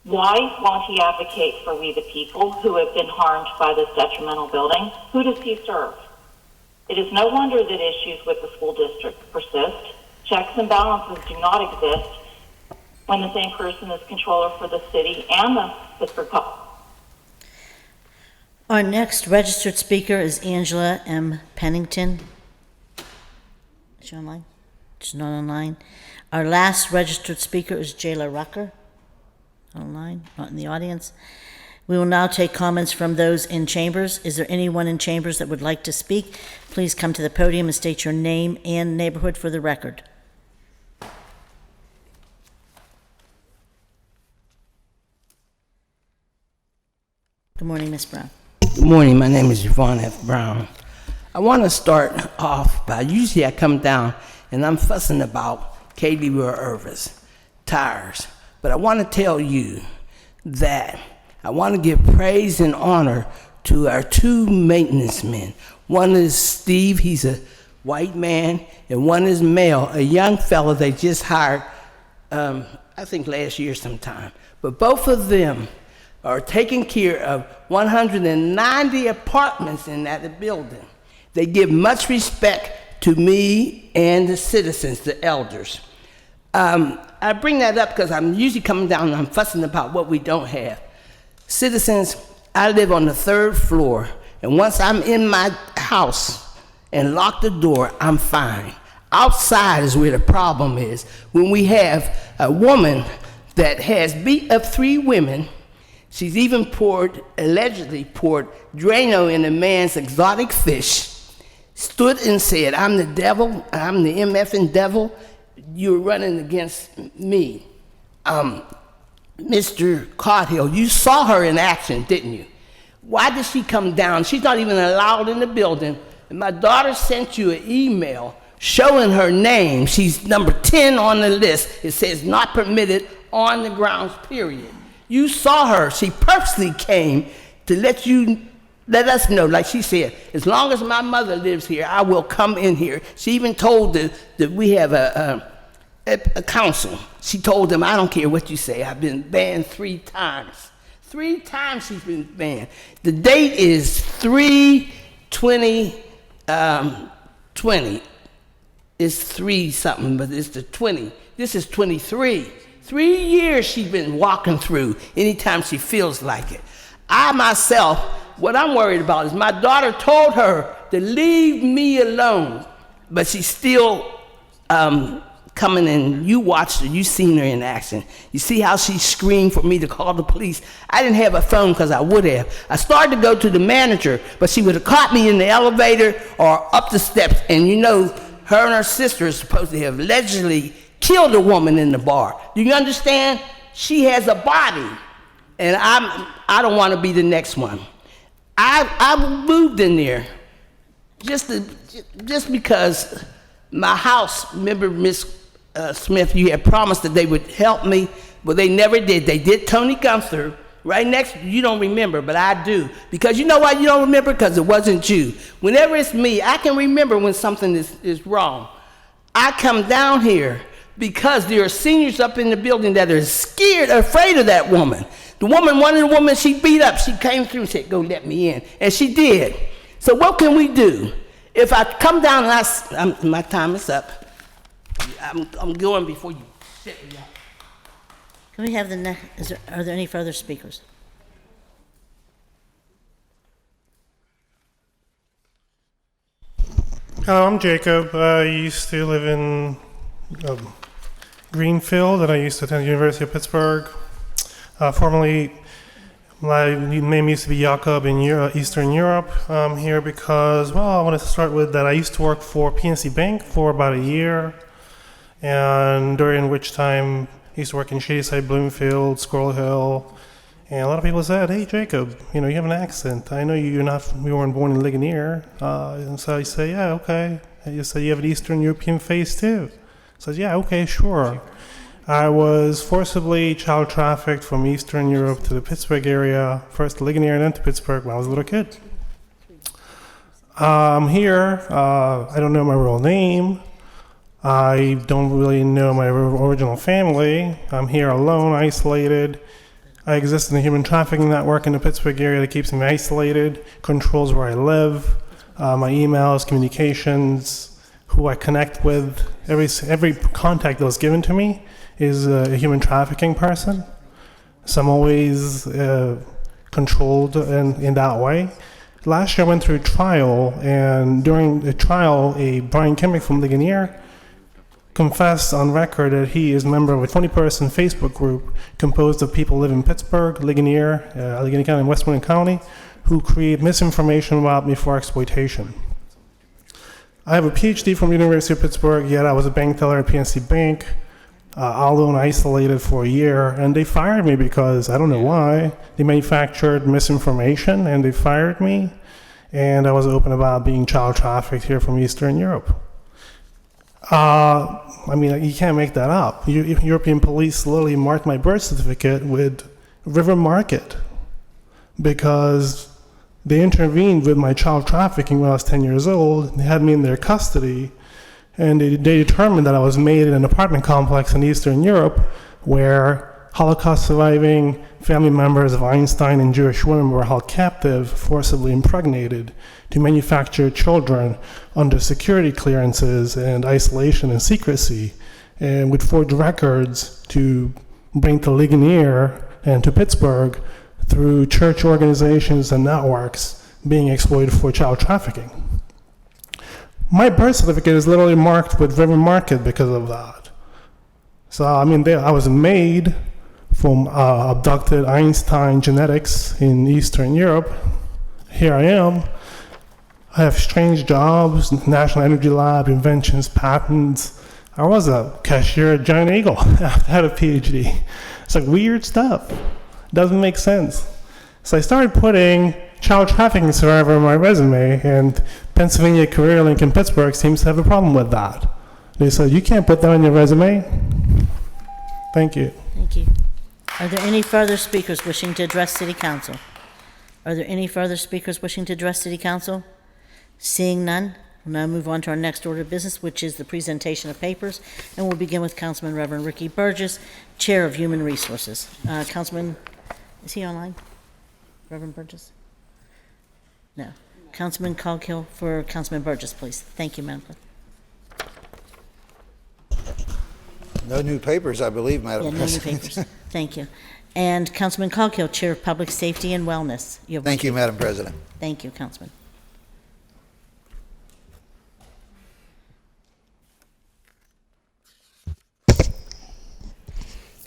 Why won't he advocate for we the people who have been harmed by this detrimental building? Who does he serve? It is no wonder that issues with the school district persist. Checks and balances do not exist when the same person is controller for the city and the Pittsburgh Public. Our next registered speaker is Angela M. Pennington. Is she online? She's not online. Our last registered speaker is Jayla Rucker. Online, not in the audience. We will now take comments from those in chambers. Is there anyone in chambers that would like to speak? Please come to the podium and state your name and neighborhood for the record. Good morning, Ms. Brown. Good morning. My name is Yvonne F. Brown. I want to start off by, usually I come down and I'm fussing about Katie Irvis tires. But I want to tell you that I want to give praise and honor to our two maintenance men. One is Steve, he's a white man, and one is male, a young fella they just hired, I think last year sometime. But both of them are taking care of 190 apartments in that building. They give much respect to me and the citizens, the elders. I bring that up because I'm usually coming down and I'm fussing about what we don't have. Citizens, I live on the 3rd floor, and once I'm in my house and lock the door, I'm fine. Outside is where the problem is. When we have a woman that has beat up 3 women, she's even allegedly poured Drano in a man's exotic fish, stood and said, I'm the devil, I'm the MFing devil, you're running against me. Mr. Cothill, you saw her in action, didn't you? Why did she come down? She's not even allowed in the building. And my daughter sent you an email showing her name. She's number 10 on the list. It says not permitted on the grounds, period. You saw her. She purposely came to let us know, like she said, as long as my mother lives here, I will come in here. She even told that we have a council. She told them, I don't care what you say. I've been banned 3 times. 3 times she's been banned. The date is 3/20/20. It's 3 something, but it's the 20. This is 23. 3 years she's been walking through anytime she feels like it. I myself, what I'm worried about is my daughter told her to leave me alone, but she's still coming in. You watched her, you seen her in action. You see how she screamed for me to call the police. I didn't have a phone because I would have. I started to go to the manager, but she would have caught me in the elevator or up the steps. And you know, her and her sister is supposed to have allegedly killed a woman in the bar. Do you understand? She has a body, and I don't want to be the next one. I moved in there just because my house, remember Miss Smith, you had promised that they would help me, but they never did. They did Tony Gunther right next, you don't remember, but I do. Because you know why you don't remember? Because it wasn't you. Whenever it's me, I can remember when something is wrong. I come down here because there are seniors up in the building that are scared, afraid of that woman. One of the women she beat up, she came through and said, go let me in. And she did. So what can we do? If I come down and my time is up, I'm going before you set me up. Can we have the next, are there any further speakers? Hello, I'm Jacob. I used to live in Greenfield, and I used to attend the University of Pittsburgh. Formerly, my name used to be Jakob in Eastern Europe. I'm here because, well, I wanted to start with that I used to work for PNC Bank for about a year, and during which time I used to work in Shadyside, Bloomfield, Squirrel Hill, and a lot of people said, hey, Jacob, you have an accent. I know you weren't born in Ligonier. And so I say, yeah, okay. And you said you have an Eastern European face too. So I said, yeah, okay, sure. I was forcibly child trafficked from Eastern Europe to the Pittsburgh area, first to Ligonier and then to Pittsburgh when I was a little kid. I'm here. I don't know my real name. I don't really know my original family. I'm here alone, isolated. I exist in the human trafficking network in the Pittsburgh area that keeps me isolated, controls where I live, my emails, communications, who I connect with. Every contact that was given to me is a human trafficking person. So I'm always controlled in that way. Last year I went through a trial, and during the trial, Brian Kimmick from Ligonier confessed on record that he is a member of a 20-person Facebook group composed of people who live in Pittsburgh, Ligonier, Allegheny County, and Westmoreland County, who create misinformation about me for exploitation. I have a PhD from the University of Pittsburgh, yet I was a bank teller at PNC Bank, alone, isolated for a year, and they fired me because, I don't know why, they manufactured misinformation and they fired me, and I was open about being child trafficked here from Eastern Europe. You can't make that up. European police literally marked my birth certificate with River Market because they intervened with my child trafficking when I was 10 years old. They had me in their custody, and they determined that I was made in an apartment complex in Eastern Europe where Holocaust surviving family members of Einstein and Jewish women were held captive, forcibly impregnated, to manufacture children under security clearances and isolation and secrecy, and with forged records to bring to Ligonier and to Pittsburgh through church organizations and networks being exploited for child trafficking. My birth certificate is literally marked with River Market because of that. So, I was made from abducted Einstein genetics in Eastern Europe. Here I am. I have strange jobs, National Energy Lab, inventions, patents. I was a cashier at Giant Eagle. I had a PhD. It's like weird stuff. Doesn't make sense. So I started putting child trafficking survivor in my resume, and Pennsylvania Career Link in Pittsburgh seems to have a problem with that. They said, you can't put that on your resume. Thank you. Thank you. Are there any further speakers wishing to address City Council? Are there any further speakers wishing to address City Council? Seeing none, we'll now move on to our next order of business, which is the presentation of papers, and we'll begin with Councilman Reverend Ricky Burgess, Chair of Human Resources. Councilman, is he online? Reverend Burgess? No. Councilman Coghill for Councilman Burgess, please. Thank you, Madam Clerk. No new papers, I believe, Madam Yeah, no new President. papers. Thank you. And Councilman Coghill, Chair of Public Safety and Wellness. You have Thank you, Madam President. Thank you, Councilman.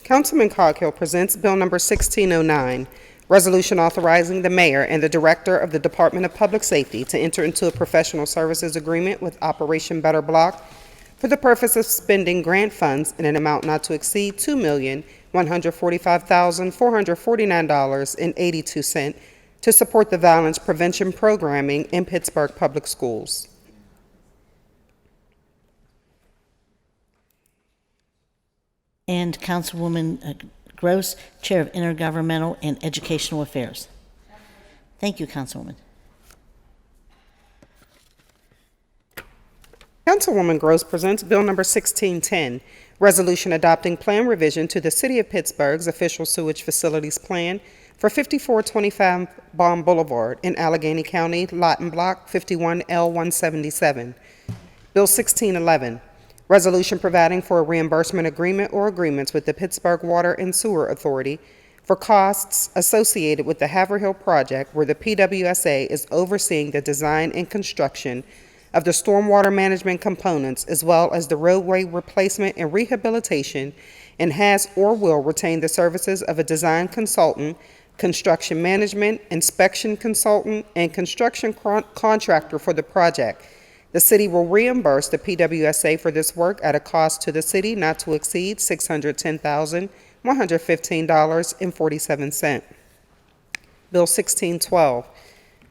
Councilman Coghill presents Bill Number 1609, Resolution authorizing the mayor and the director of the Department of Public Safety to enter into a professional services agreement with Operation Better Block for the purpose of spending grant funds in an amount not to exceed $2,145,449.82 to support the violence prevention programming in Pittsburgh Public Schools. And Councilwoman Gross, Chair of Intergovernmental and Educational Affairs. Thank you, Councilwoman. Councilwoman Gross presents Bill Number 1610, Resolution adopting plan revision to the City of Pittsburgh's official sewage facilities plan for 5425 Baum Boulevard in Allegheny County, Lot and Block 51L177. Bill 1611, Resolution providing for a reimbursement agreement or agreements with the Pittsburgh Water and Sewer Authority for costs associated with the Haverhill project, where the PWSA is overseeing the design and construction of the stormwater management components as well as the roadway replacement and rehabilitation, and has or will retain the services of a design consultant, construction management, inspection consultant, and construction contractor for the project. The city will reimburse the PWSA for this work at a cost to the city not to exceed $610,115.47. Bill 1612,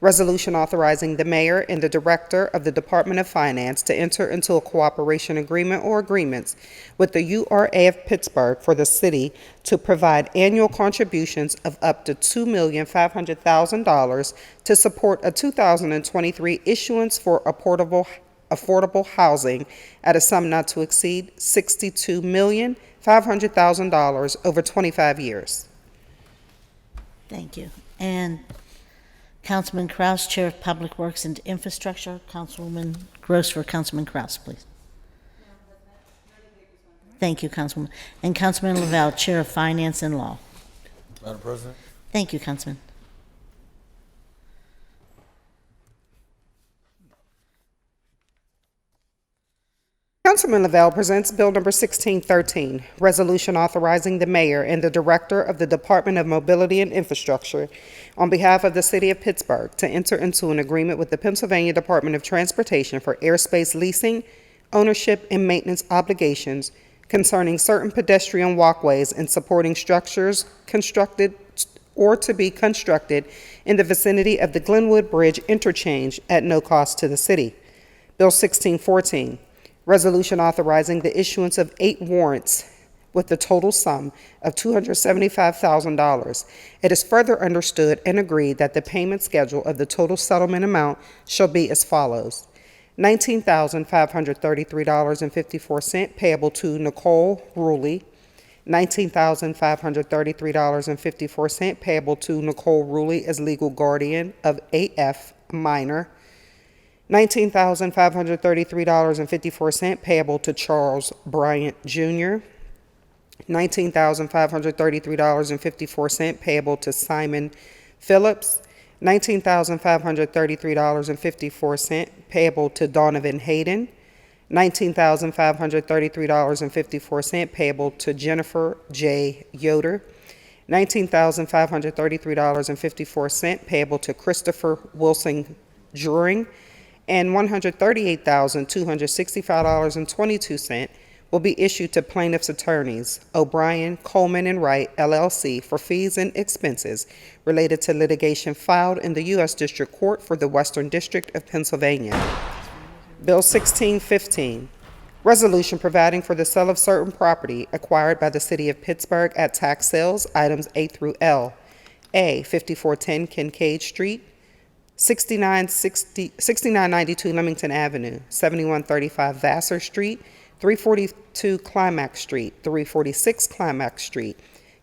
Resolution authorizing the mayor and the director of the Department of Finance to enter into a cooperation agreement or agreements with the URA of Pittsburgh for the city to provide annual contributions of up to $2,500,000 to support a 2023 issuance for affordable housing at a sum not to exceed $62,500,000 over 25 years. Thank you. And Councilman Kraus, Chair of Public Works and Infrastructure. Councilwoman Gross for Councilman Kraus, please. Thank you, Councilwoman. And Councilman Lavelle, Chair of Finance and Law. Madam President? Thank you, Councilman. Councilman Lavelle presents Bill Number 1613, Resolution authorizing the mayor and the director of the Department of Mobility and Infrastructure on behalf of the City of Pittsburgh to enter into an agreement with the Pennsylvania Department of Transportation for airspace leasing, ownership, and maintenance obligations concerning certain pedestrian walkways and supporting structures constructed or to be constructed in the vicinity of the Glenwood Bridge interchange at no cost to the city. Bill 1614, Resolution authorizing the issuance of 8 warrants with the total sum of $275,000. It is further understood and agreed that the payment schedule of the total settlement amount shall be as follows: $19,533.54 payable to Nicole Ruley, $19,533.54 payable to Nicole Ruley as legal guardian of AF minor, $19,533.54 payable to Charles Bryant Jr., $19,533.54 payable to Simon Phillips, $19,533.54 payable to Donovan Hayden, $19,533.54 payable to Jennifer J. Yoder, $19,533.54 payable to Christopher Wilson Druring, and $138,265.22 will be issued to plaintiff's attorneys, O'Brien, Coleman, and Wright, LLC, for fees and expenses related to litigation filed in the U.S. District Court for the Western District of Pennsylvania. Bill 1615, resolution providing for the sale of certain property acquired by the City of Pittsburgh at tax sales, items A through L. A, 5410 Kincaid Street, 6992 Leamington Avenue, 7135 Vassar Street, 342 Climax Street, 346 Climax Street,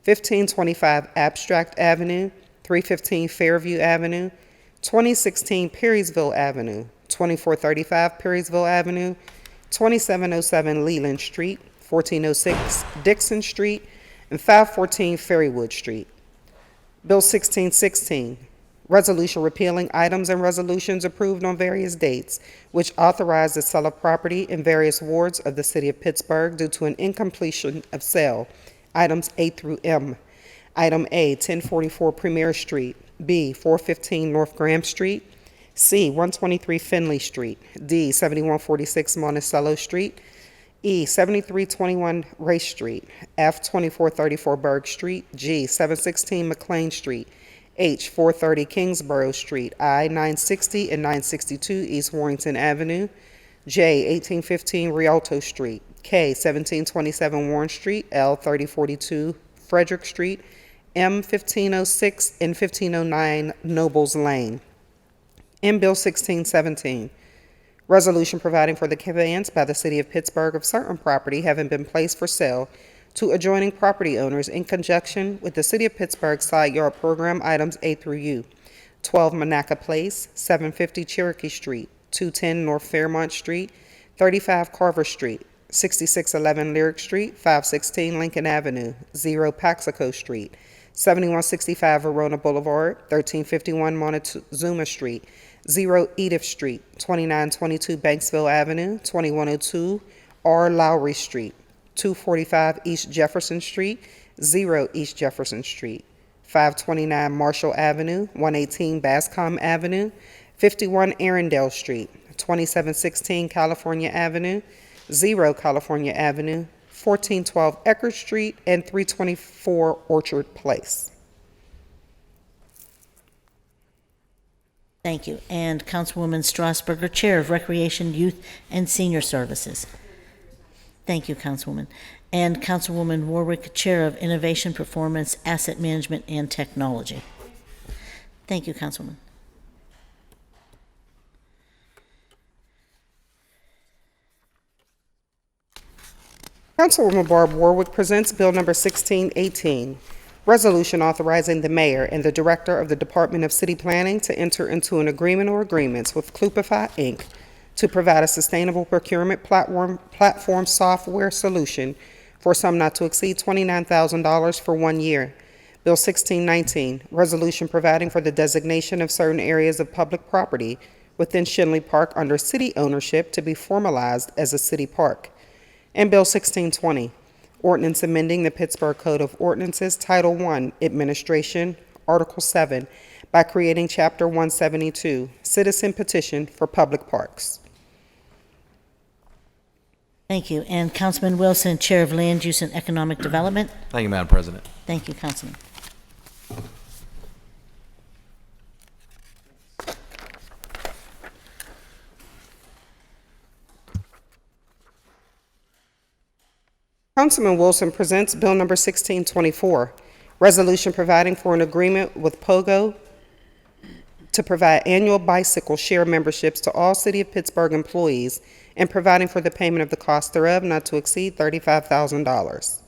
1525 Abstract Avenue, 315 Fairview Avenue, 2016 Perrysville Avenue, 2435 Perrysville Avenue, 2707 Leland Street, 1406 Dixon Street, and 514 Ferrywood Street. Bill 1616, resolution repealing items and resolutions approved on various dates, which authorize the sale of property in various wards of the City of Pittsburgh due to an incompletion of sale, items A through M. Item A, 1044 Premier Street, B, 415 North Graham Street, C, 123 Finley Street, D, 7146 Monticello Street, E, 7321 Race Street, F, 2434 Berg Street, G, 716 McLean Street, H, 430 Kingsborough Street, I, 960 and 962 East Warrington Avenue, J, 1815 Rialto Street, K, 1727 Warren Street, L, 3042 Frederick Street, M, 1506 and 1509 Nobles Lane. In Bill 1617, resolution providing for the conveyance by the City of Pittsburgh of certain property having been placed for sale to adjoining property owners in conjunction with the City of Pittsburgh Side Yard Program, items A through U. 12 Monaca Place, 750 Cherokee Street, 210 North Fairmont Street, 35 Carver Street, 6611 Lyric Street, 516 Lincoln Avenue, 0 Paxico Street, 7165 Verona Boulevard, 1351 Montezuma Street, 0 Edith Street, 2922 Banksville Avenue, 2102 R. Lowry Street, 245 East Jefferson Street, 0 East Jefferson Street, 529 Marshall Avenue, 118 Bascom Avenue, 51 Arundel Street, 2716 California Avenue, 0 California Avenue, 1412 Eckerd Street, and 324 Orchard Place. Thank you. And Councilwoman Strasburger, Chair of Recreation, Youth, and Senior Services. Thank you, Councilwoman. And Councilwoman Warwick, Chair of Innovation, Performance, Asset Management, and Technology. Thank you, Councilwoman. Councilwoman Barb Warwick presents Bill number 1618, resolution authorizing the mayor and the director of the Department of City Planning to enter into an agreement or agreements with Clupify, Inc. to provide a sustainable procurement platform software solution for a sum not to exceed $29,000 for 1 year. Bill 1619, resolution providing for the designation of certain areas of public property within Shenley Park under city ownership to be formalized as a city park. And Bill 1620, ordinance amending the Pittsburgh Code of Ordinances, Title I, Administration, Article 7, by creating Chapter 172, Citizen Petition for Public Parks. Thank you. And Councilman Wilson, Chair of Land Use and Economic Development. Thank you, Madam President. Thank you, Councilman. Councilman Wilson presents Bill number 1624, resolution providing for an agreement with POGO to provide annual bicycle share memberships to all City of Pittsburgh employees and providing for the payment of the cost thereof not to exceed $35,000.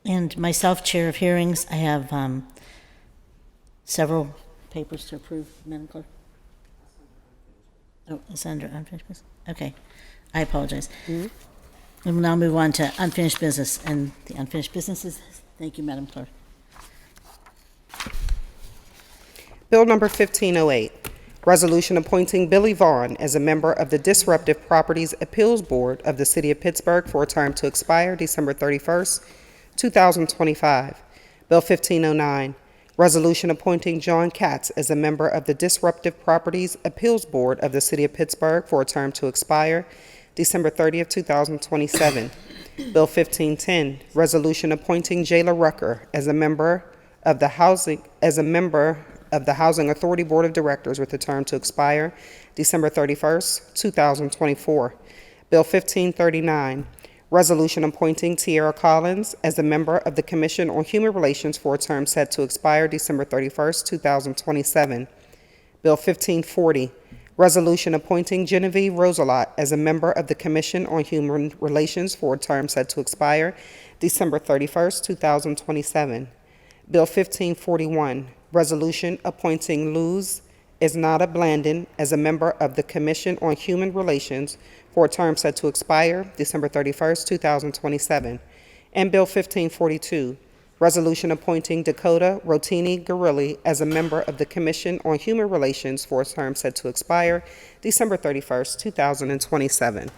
And myself, Chair of Hearings, I have several papers to approve, Madam Clerk. Oh, it's under unfinished business? Okay, I apologize. And we'll now move on to unfinished business, and the unfinished businesses. Thank you, Madam Clerk. Bill number 1508, resolution appointing Billy Vaughn as a member of the Disruptive Properties Appeals Board of the City of Pittsburgh for a term to expire December 31st, 2025. Bill 1509, Resolution appointing John Katz as a member of the Disruptive Properties Appeals Board of the City of Pittsburgh for a term to expire December 30th, 2027. Bill 1510, resolution appointing Jayla Rucker as a member of the Housing Authority Board of Directors with a term to expire December 31st, 2024. Bill 1539, resolution appointing Tierra Collins as a member of the Commission on Human Relations for a term set to expire December 31st, 2027. Bill 1540, resolution appointing Genevieve Roselot as a member of the Commission on Human Relations for a term set to expire December 31st, 2027. Bill 1541, resolution appointing Luz Isnada Blandon as a member of the Commission on Human Relations for a term set to expire December 31st, 2027. And Bill 1542, resolution appointing Dakota Rotini Garilli as a member of the Commission on Human Relations for a term set to expire December 31st, 2027.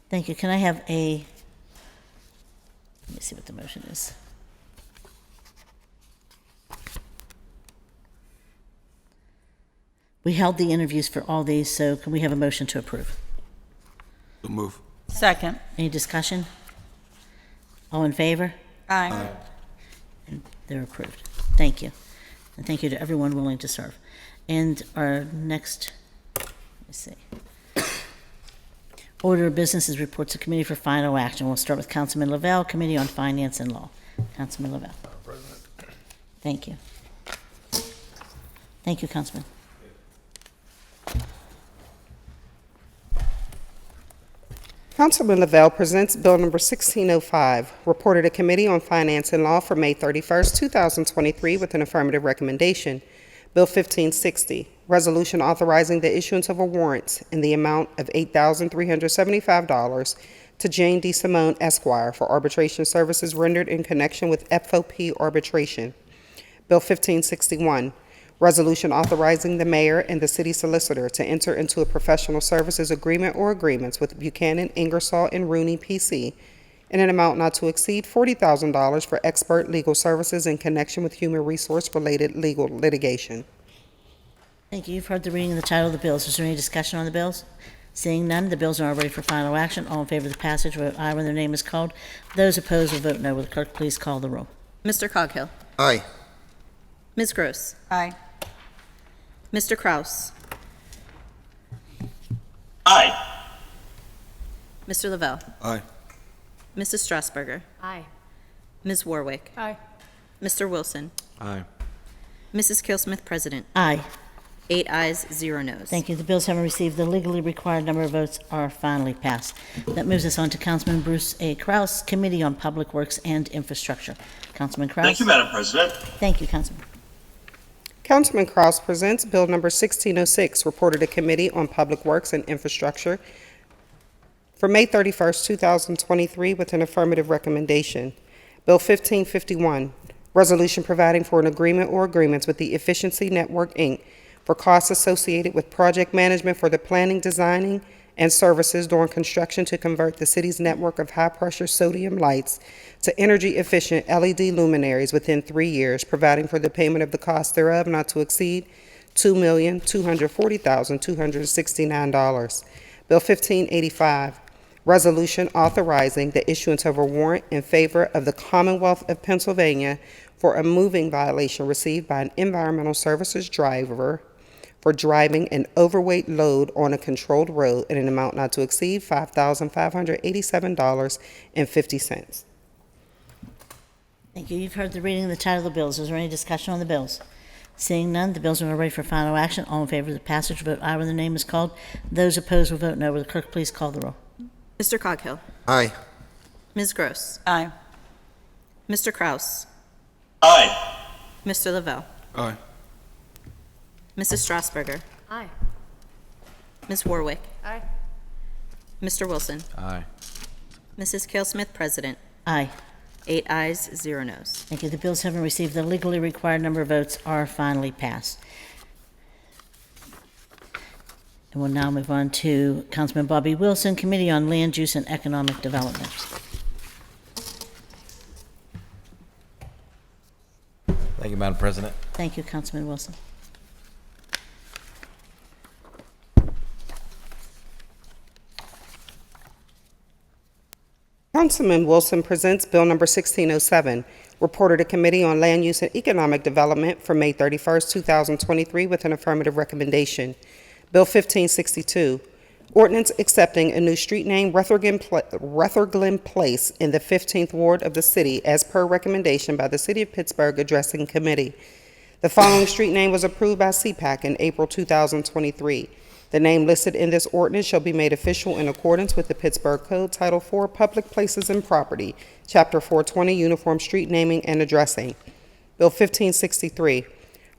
Thank you. Can I have let me see what the motion is. We held the interviews for all these, so can we have a motion to approve? So move. Second. Any discussion? All in favor? Aye. And they're approved. Thank you. And thank you to everyone willing to serve. And our next, let's see. Order of business is reports to committee for final action. We'll start with Councilman Lavelle, Committee on Finance and Law. Councilman Lavelle. Thank you. Thank you, Councilman. Councilman Lavelle presents Bill number 1605, reported to Committee on Finance and Law for May 31st, 2023 with an affirmative recommendation. Bill 1560, resolution authorizing the issuance of a warrant in the amount of $8,375 to Jane D. Simone Esquire for arbitration services rendered in connection with FOP arbitration. Bill 1561, resolution authorizing the mayor and the city solicitor to enter into a professional services agreement or agreements with Buchanan, Ingersoll, and Rooney, P.C. in an amount not to exceed $40,000 for expert legal services in connection with human resource-related legal litigation. Thank you. You've heard the reading of the title of the bills. Is there any discussion on the bills? Seeing none, the bills are now ready for final action. All in favor of the passage, vote aye when their name is called. Those opposed will vote no. Will the clerk please call the roll? Mr. Coghill. Aye. Ms. Gross. Aye. Mr. Kraus. Aye. Mr. Lavelle. Aye. Mrs. Strasburger. Aye. Ms. Warwick. Aye. Mr. Wilson. Aye. Mrs. Kelsmith, President. Aye. 8 ayes, 0 noes. Thank you. The bills having received the legally required number of votes are finally passed. That moves us on to Councilman Bruce A. Kraus, Committee on Public Works and Infrastructure. Councilman Kraus. Thank you, Madam President. Thank you, Councilman. Councilman Kraus presents Bill number 1606, reported to Committee on Public Works and Infrastructure for May 31st, 2023 with an affirmative recommendation. Bill 1551, resolution providing for an agreement or agreements with the Efficiency Network, Inc. for costs associated with project management for the planning, designing, and services during construction to convert the city's network of high-pressure sodium lights to energy-efficient LED luminaries within 3 years, providing for the payment of the cost thereof not to exceed $2,240,269. Bill 1585, resolution authorizing the issuance of a warrant in favor of the Commonwealth of Pennsylvania for a moving violation received by an environmental services driver for driving an overweight load on a controlled road in an amount not to exceed $5,587.50. Thank you. You've heard the reading of the title of the bills. Is there any discussion on the bills? Seeing none, the bills are now ready for final action. All in favor of the passage, vote aye when the name is called. Those opposed will vote no. Will the clerk please call the roll? Mr. Coghill. Aye. Ms. Gross. Aye. Mr. Kraus. Aye. Mr. Lavelle. Aye. Mrs. Strasburger. Aye. Ms. Warwick. Aye. Mr. Wilson. Aye. Mrs. Kelsmith, President. Aye. 8 ayes, 0 noes. Thank you. The bills having received the legally required number of votes are finally passed. And we'll now move on to Councilman Bobby Wilson, Committee on Land Use and Economic Development. Madam President. Thank you, Councilman Wilson. Councilman Wilson presents Bill number 1607, reported to Committee on Land Use and Economic Development for May 31st, 2023, with an affirmative recommendation. Bill 1562, ordinance accepting a new street name, Rutherglen Place, in the 15th Ward of the city, as per recommendation by the City of Pittsburgh Addressing Committee. The following street name was approved by CPAC in April 2023. The name listed in this ordinance shall be made official in accordance with the Pittsburgh Code, Title IV, Public Places and Property, Chapter 420, Uniform Street Naming and Addressing. Bill 1563,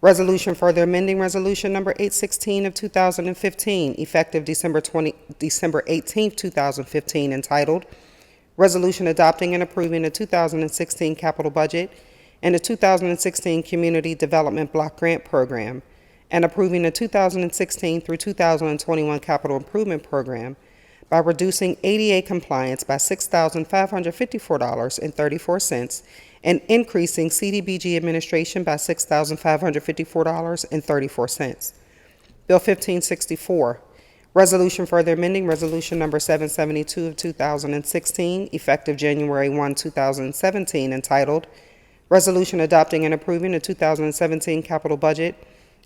resolution further amending Resolution Number 816 of 2015, effective December 18, 2015, entitled Resolution Adopting and Approving the 2016 Capital Budget and the 2016 Community Development Block Grant Program, and approving the 2016 through 2021 Capital Improvement Program by reducing ADA compliance by $6,554.34 and increasing CDBG administration by $6,554.34. Bill 1564, resolution further amending Resolution Number 772 of 2016, effective January 1, 2017, entitled Resolution Adopting and Approving the 2017 Capital Budget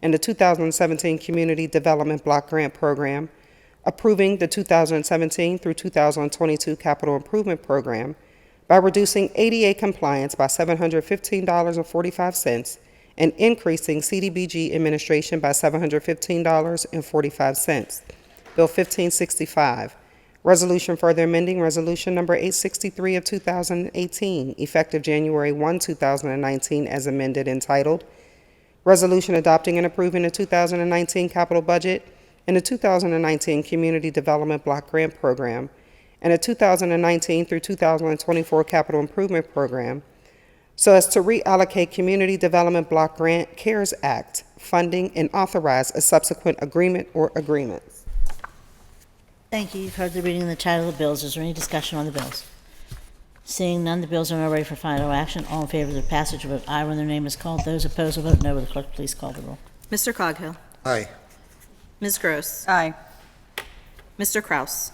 and the 2017 Community Development Block Grant Program, approving the 2017 through 2022 Capital Improvement Program by reducing ADA compliance by $715.45 and increasing CDBG administration by $715.45. Bill 1565, resolution further amending Resolution Number 863 of 2018, effective January 1, 2019, as amended, entitled Resolution Adopting and Approving the 2019 Capital Budget and the 2019 Community Development Block Grant Program and the 2019 through 2024 Capital Improvement Program so as to reallocate Community Development Block Grant CARES Act funding and authorize a subsequent agreement or agreements. Thank you. You've heard the reading of the title of the bills. Is there any discussion on the bills? Seeing none, the bills are now ready for final action. All in favor of the passage will vote aye when their name is called. Those opposed will vote no. Will the clerk please call the roll? Mr. Coghill. Aye. Ms. Gross. Aye. Mr. Kraus.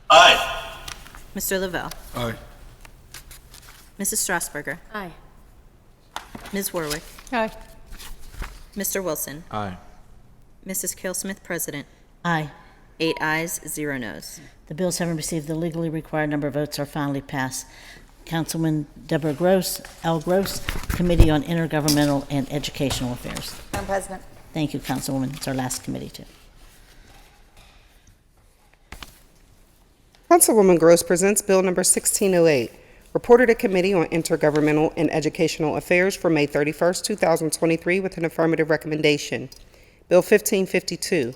Aye. Mr. Lavelle. Aye. Mrs. Strasburger. Aye. Ms. Warwick. Aye. Mr. Wilson. Aye. Mrs. Kelsmith, President. Aye. 8 ayes, 0 noes. The bills having received the legally required number of votes are finally passed. Councilwoman Deborah Gross, L. Gross, Committee on Intergovernmental and Educational Affairs. Madam President. Thank you, Councilwoman. It's our last committee, too. Councilwoman Gross presents Bill number 1608, reported to Committee on Intergovernmental and Educational Affairs for May 31st, 2023, with an affirmative recommendation. Bill 1552,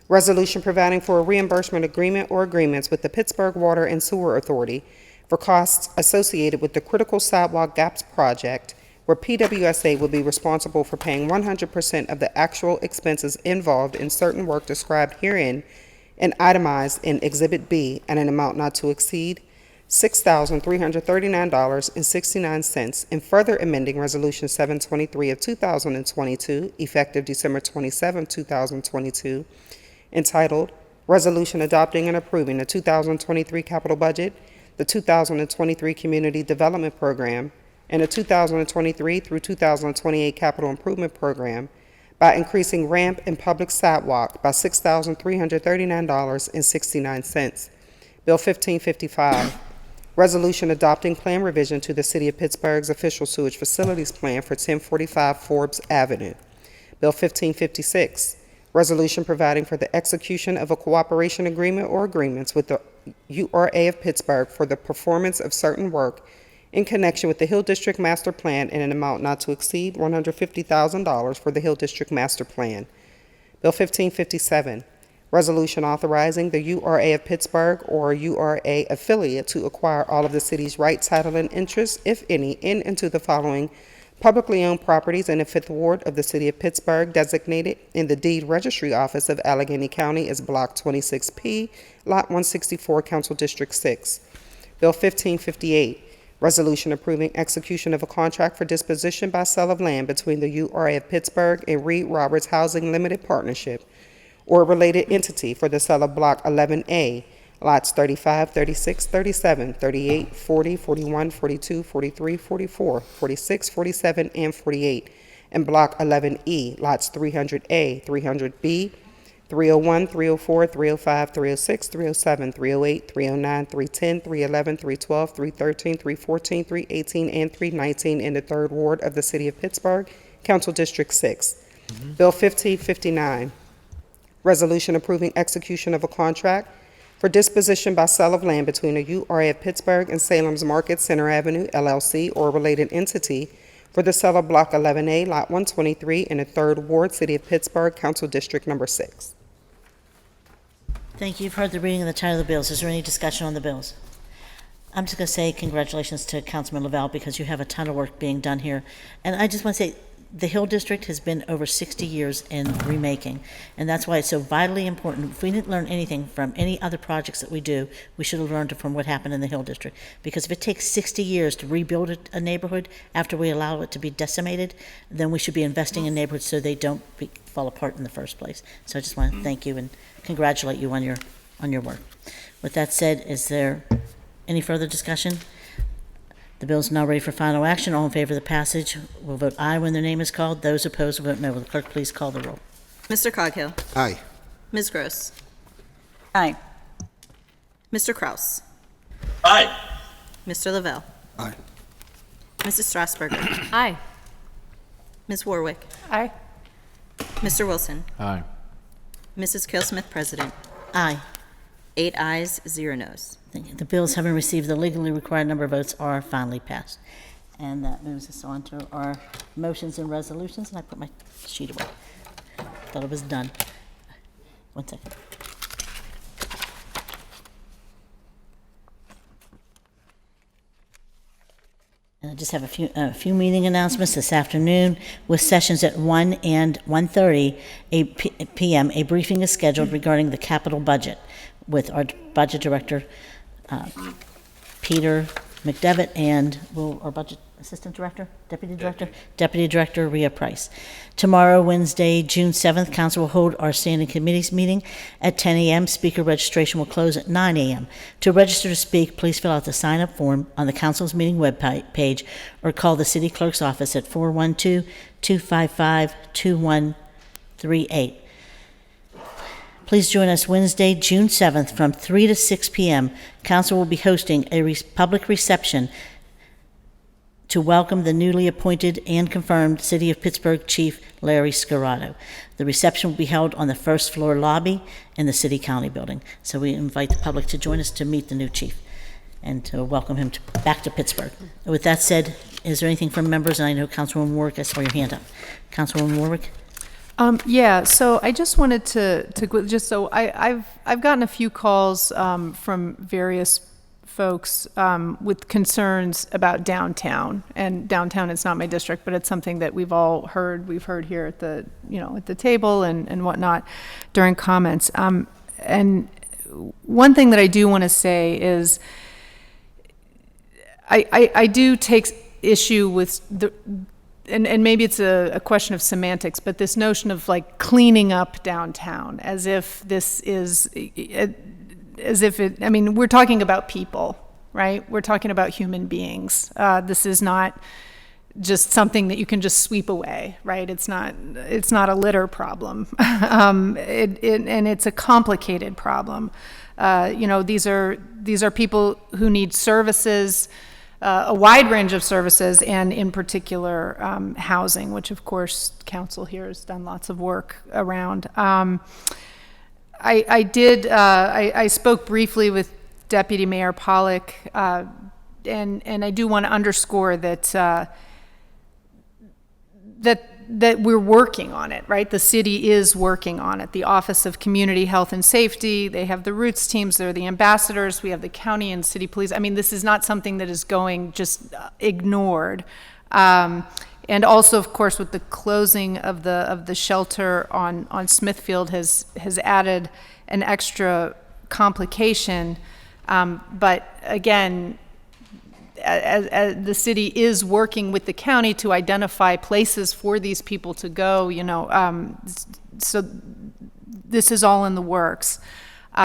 resolution providing for a reimbursement agreement or agreements with the Pittsburgh Water and Sewer Authority for costs associated with the Critical Sidewalk Gaps Project, where PWSA will be responsible for paying 100% of the actual expenses involved in certain work described herein and itemized in Exhibit B at an amount not to exceed $6,339.69, and further amending Resolution 723 of 2022, effective December 27, 2022, entitled Resolution Adopting and Approving the 2023 Capital Budget, the 2023 Community Development Program, and the 2023 through 2028 Capital Improvement Program by increasing ramp and public sidewalk by $6,339.69. Bill 1555, resolution adopting plan revision to the City of Pittsburgh's official sewage facilities plan for 1045 Forbes Avenue. Bill 1556, resolution providing for the execution of a cooperation agreement or agreements with the URA of Pittsburgh for the performance of certain work in connection with the Hill District Master Plan in an amount not to exceed $150,000 for the Hill District Master Plan. Bill 1557, resolution authorizing the URA of Pittsburgh or URA affiliate to acquire all of the city's right, title, and interest, if any, in and to the following publicly owned properties in the 5th Ward of the City of Pittsburgh, designated in the Deed Registry Office of Allegheny County as Block 26P, Lot 164, Council District 6. Bill 1558, Resolution approving execution of a contract for disposition by sale of land between the URA of Pittsburgh and Reed Roberts Housing Limited Partnership or a related entity for the sale of Block 11A, lots 35, 36, 37, 38, 40, 41, 42, 43, 44, 46, 47, and 48, and Block 11E, lots 300A, 300B, 301, 304, 305, 306, 307, 308, 309, 310, 311, 312, 313, 314, 318, and 319 in the 3rd Ward of the City of Pittsburgh, Council District 6. Bill 1559, resolution approving execution of a contract for disposition by sale of land between the URA of Pittsburgh and Salem's Market Center Avenue, LLC, or a related entity for the sale of Block 11A, Lot 123 in the 3rd Ward, City of Pittsburgh, Council District Number 6. Thank you. You've heard the reading of the title of the bills. Is there any discussion on the bills? I'm just going to say congratulations to Councilman Lavelle because you have a ton of work being done here. And I just want to say the Hill District has been over 60 years in remaking, and that's why it's so vitally important. If we didn't learn anything from any other projects that we do, we should have learned it from what happened in the Hill District. Because if it takes 60 years to rebuild a neighborhood after we allow it to be decimated, then we should be investing in neighborhoods so they don't fall apart in the first place. So I just want to thank you and congratulate you on your work. With that said, is there any further discussion? The bill is now ready for final action. All in favor of the passage will vote aye when their name is called. Those opposed will vote no. Will the clerk please call the roll? Mr. Coghill. Aye. Ms. Gross. Aye. Mr. Kraus. Aye. Mr. Lavelle. Aye. Mrs. Strasburger. Aye. Ms. Warwick. Aye. Mr. Wilson. Aye. Mrs. Kelsmith, President. Aye. 8 ayes, 0 noes. Thank you. The bills having received the legally required number of votes are finally passed. And that moves us on to our motions and resolutions, and I put my sheet away. Thought it was done. 1 second. And I just have a few meeting announcements this afternoon with sessions at 1 and 1:30 p.m. A briefing is scheduled regarding the capital budget with our budget director, Peter McDevitt, and our budget assistant director, deputy director Rhea Price. Tomorrow, Wednesday, June 7th, council will hold our standing committees meeting at 10 a.m. Speaker registration will close at 9 a.m. To register to speak, please fill out the sign-up form on the council's meeting web page or call the city clerk's office at 412-255-2138. Please join us Wednesday, June 7th from 3 to 6 p.m. Council will be hosting a public reception to welcome the newly appointed and confirmed City of Pittsburgh Chief Larry Scarato. The reception will be held on the first floor lobby in the City County Building. So we invite the public to join us to meet the new chief and to welcome him back to Pittsburgh. With that said, is there anything from members? And I know Councilwoman Warwick, I saw your hand up. Councilwoman Warwick? Yeah, so I just wanted to just so I've gotten a few calls from various folks with concerns about downtown, and downtown is not my district, but it's something that we've heard here at the at the table and whatnot during comments. And one thing that I do want to say is I do take issue with and maybe it's a question of semantics, but this notion of like cleaning up downtown as if this is, I mean, we're talking about people, right? We're talking about human beings. This is not just something that you can just sweep away, right? It's not a litter problem. And it's a complicated problem. These are people who need services, a wide range of services, and in particular housing, which of course council here has done lots of work around. I spoke briefly with Deputy Mayor Pollack, and I do want to underscore that that we're working on it, right? The city is working on it. The Office of Community Health and Safety, they have the Roots teams, they're the ambassadors, we have the county and city police. I mean, this is not something that is going just ignored. And also, of course, with the closing of the shelter on Smithfield has added an extra complication. But again, the city is working with the county to identify places for these people to go, so this is all in the works.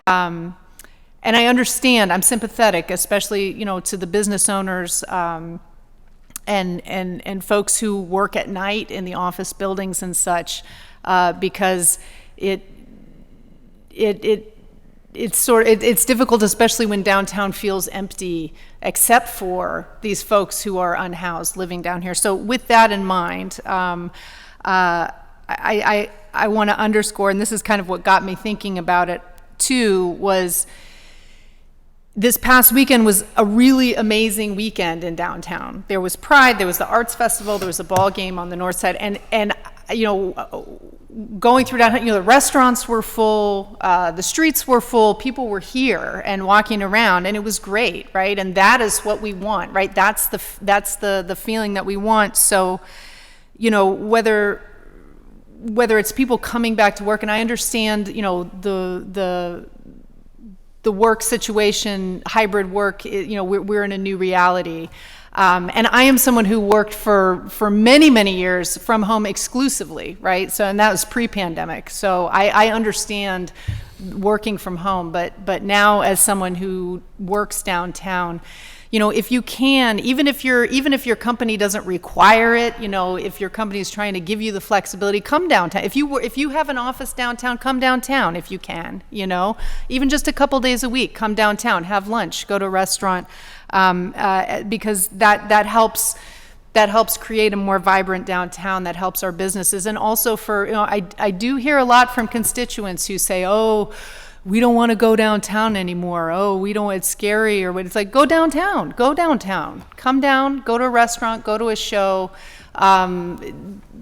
And I understand, I'm sympathetic, especially, to the business owners, and folks who work at night in the office buildings and such, because it's difficult, especially when downtown feels empty, except for these folks who are unhoused living down here. So with that in mind, I want to underscore, and this is kind of what got me thinking about it too, was this past weekend was a really amazing weekend in downtown. There was Pride, there was the Arts Festival, there was a ball game on the north side, and going through downtown, the restaurants were full, the streets were full, people were here and walking around, and it was great, right? And that is what we want, right? That's the feeling that we want. So, whether it's people coming back to work, and I understand, the work situation, hybrid work, we're in a new reality. And I am someone who worked for many, many years from home exclusively, right? So, and that was pre-pandemic. So I understand working from home, but now as someone who works downtown, if you can, even if your company doesn't require it, if your company is trying to give you the flexibility, come downtown. If you have an office downtown, come downtown if you can, even just a couple days a week, come downtown, have lunch, go to a restaurant, because that helps create a more vibrant downtown, that helps our businesses. And also I do hear a lot from constituents who say, oh, we don't want to go downtown anymore. Oh, it's scary, or what. It's like, go downtown, come down, go to a restaurant, go to a show,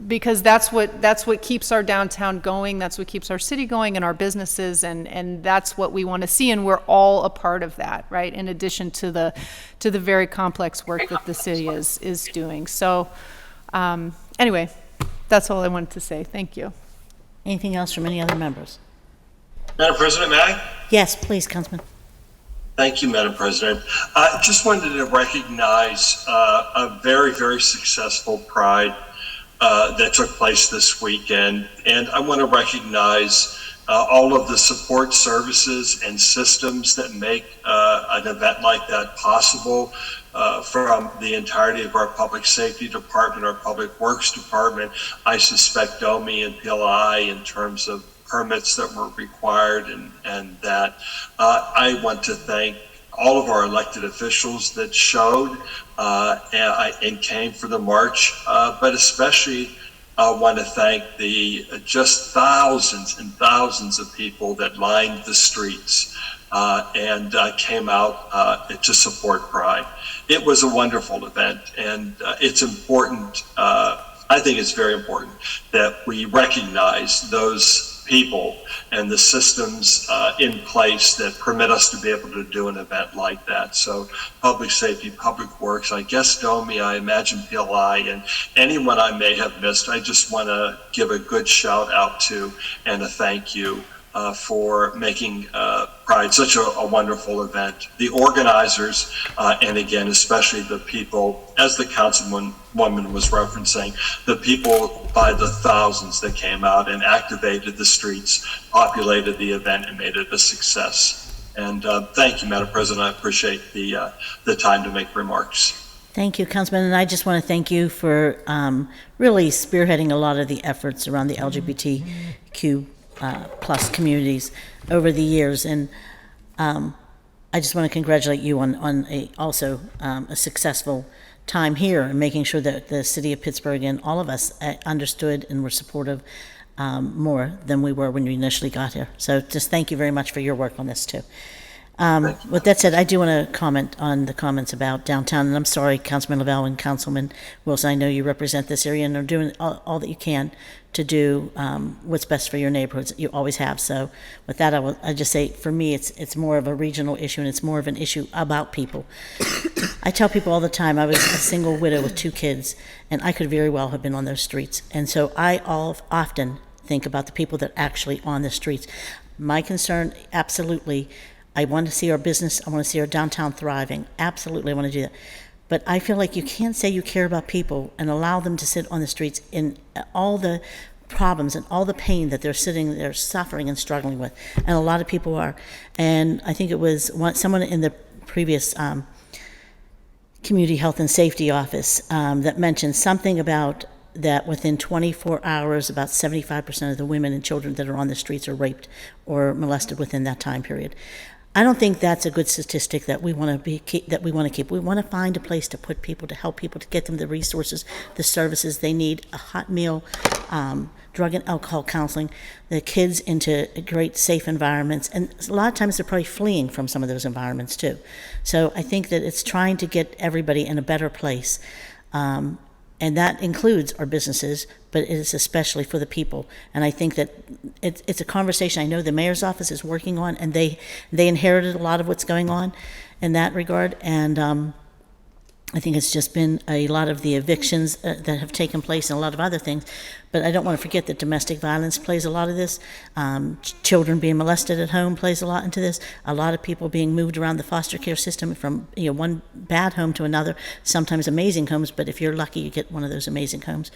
because that's what keeps our downtown going. That's what keeps our city going and our businesses, and that's what we want to see. And we're all a part of that, right? In addition to the very complex work that the city is doing. So, anyway, that's all I wanted to say. Thank you. Anything else from any other members? Madam President, may I? Yes, please, Councilman. Thank you, Madam President. I just wanted to recognize a very, very successful Pride that took place this weekend. And I want to recognize all of the support services and systems that make an event like that possible, from the entirety of our public safety department, our public works department. I suspect DOMI and PLI in terms of permits that were required, and that I want to thank all of our elected officials that showed and came for the march, but especially want to thank the just thousands and thousands of people that lined the streets and came out to support Pride. It was a wonderful event, and it's important, I think it's very important that we recognize those people and the systems in place that permit us to be able to do an event like that. So public safety, public works, I guess DOMI, I imagine PLI, and anyone I may have missed, I just want to give a good shout out to and a thank you for making Pride such a wonderful event. The organizers, and again, especially the people, as the councilwoman was referencing, the people by the thousands that came out and activated the streets, populated the event, and made it a success. And thank you, Madam President. I appreciate the time to make remarks. Thank you, Councilman, and I just want to thank you for really spearheading a lot of the efforts around the LGBTQ plus communities over the years, and I just want to congratulate you on also a successful time here and making sure that the city of Pittsburgh and all of us understood and were supportive more than we were when we initially got here. So just thank you very much for your work on this too. With that said, I do want to comment on the comments about downtown, and I'm sorry, Councilman Lavelle and Councilman Wilson, I know you represent this area and are doing all that you can to do what's best for your neighborhoods. You always have. So with that, I just say, for me, it's more of a regional issue, and it's more of an issue about people. I tell people all the time, I was a single widow with 2 kids, and I could very well have been on those streets. And so I often think about the people that are actually on the streets. My concern, absolutely, I want to see our business, I want to see our downtown thriving. Absolutely, I want to do that. But I feel like you can't say you care about people and allow them to sit on the streets in all the problems and all the pain that they're sitting there suffering and struggling with. And a lot of people are. And I think it was someone in the previous Community Health and Safety Office that mentioned something about that within 24 hours, about 75% of the women and children that are on the streets are raped or molested within that time period. I don't think that's a good statistic that we want to keep. We want to find a place to put people, to help people, to get them the resources, the services they need, a hot meal, drug and alcohol counseling, the kids into great safe environments. And a lot of times they're probably fleeing from some of those environments too. So I think that it's trying to get everybody in a better place. And that includes our businesses, but it is especially for the people. And I think that it's a conversation I know the mayor's office is working on, and they inherited a lot of what's going on in that regard. And I think it's just been a lot of the evictions that have taken place and a lot of other things. But I don't want to forget that domestic violence plays a lot of this. Children being molested at home plays a lot into this. A lot of people being moved around the foster care system from one bad home to another, sometimes amazing homes, but if you're lucky, you get one of those amazing homes.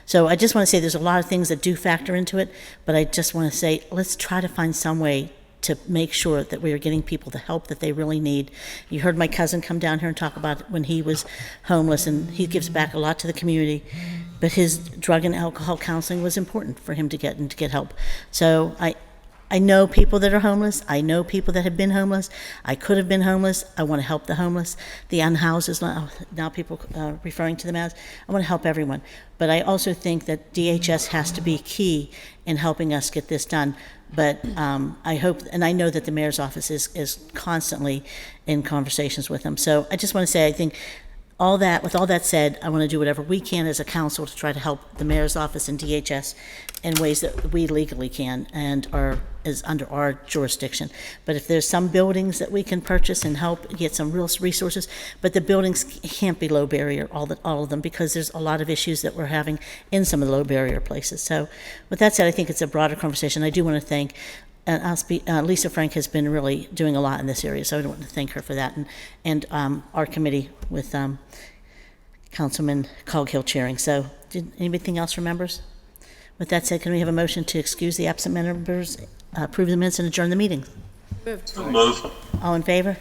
So I just want to say there's a lot of things that do factor into it, but I just want to say let's try to find some way to make sure that we are getting people the help that they really need. You heard my cousin come down here and talk about when he was homeless, and he gives back a lot to the community, but his drug and alcohol counseling was important for him to get help. So I know people that are homeless. I know people that have been homeless. I could have been homeless. I want to help the homeless, the unhoused, now people referring to them as. I want to help everyone. But I also think that DHS has to be key in helping us get this done. But I hope, and I know that the mayor's office is constantly in conversations with them. So I just want to say, I think with all that said, I want to do whatever we can as a council to try to help the mayor's office and DHS in ways that we legally can and is under our jurisdiction. But if there's some buildings that we can purchase and help get some real resources, but the buildings can't be low barrier, all of them, because there's a lot of issues that we're having in some of the low barrier places. So with that said, I think it's a broader conversation. I do want to thank Lisa Frank has been really doing a lot in this area, so I want to thank her for that, and our committee with Councilman Coghill chairing. So anything else from members? With that said, can we have a motion to excuse the absent members, approve the minutes, and adjourn the meeting? So moved. All in favor?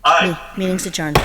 Aye. Meeting's adjourned.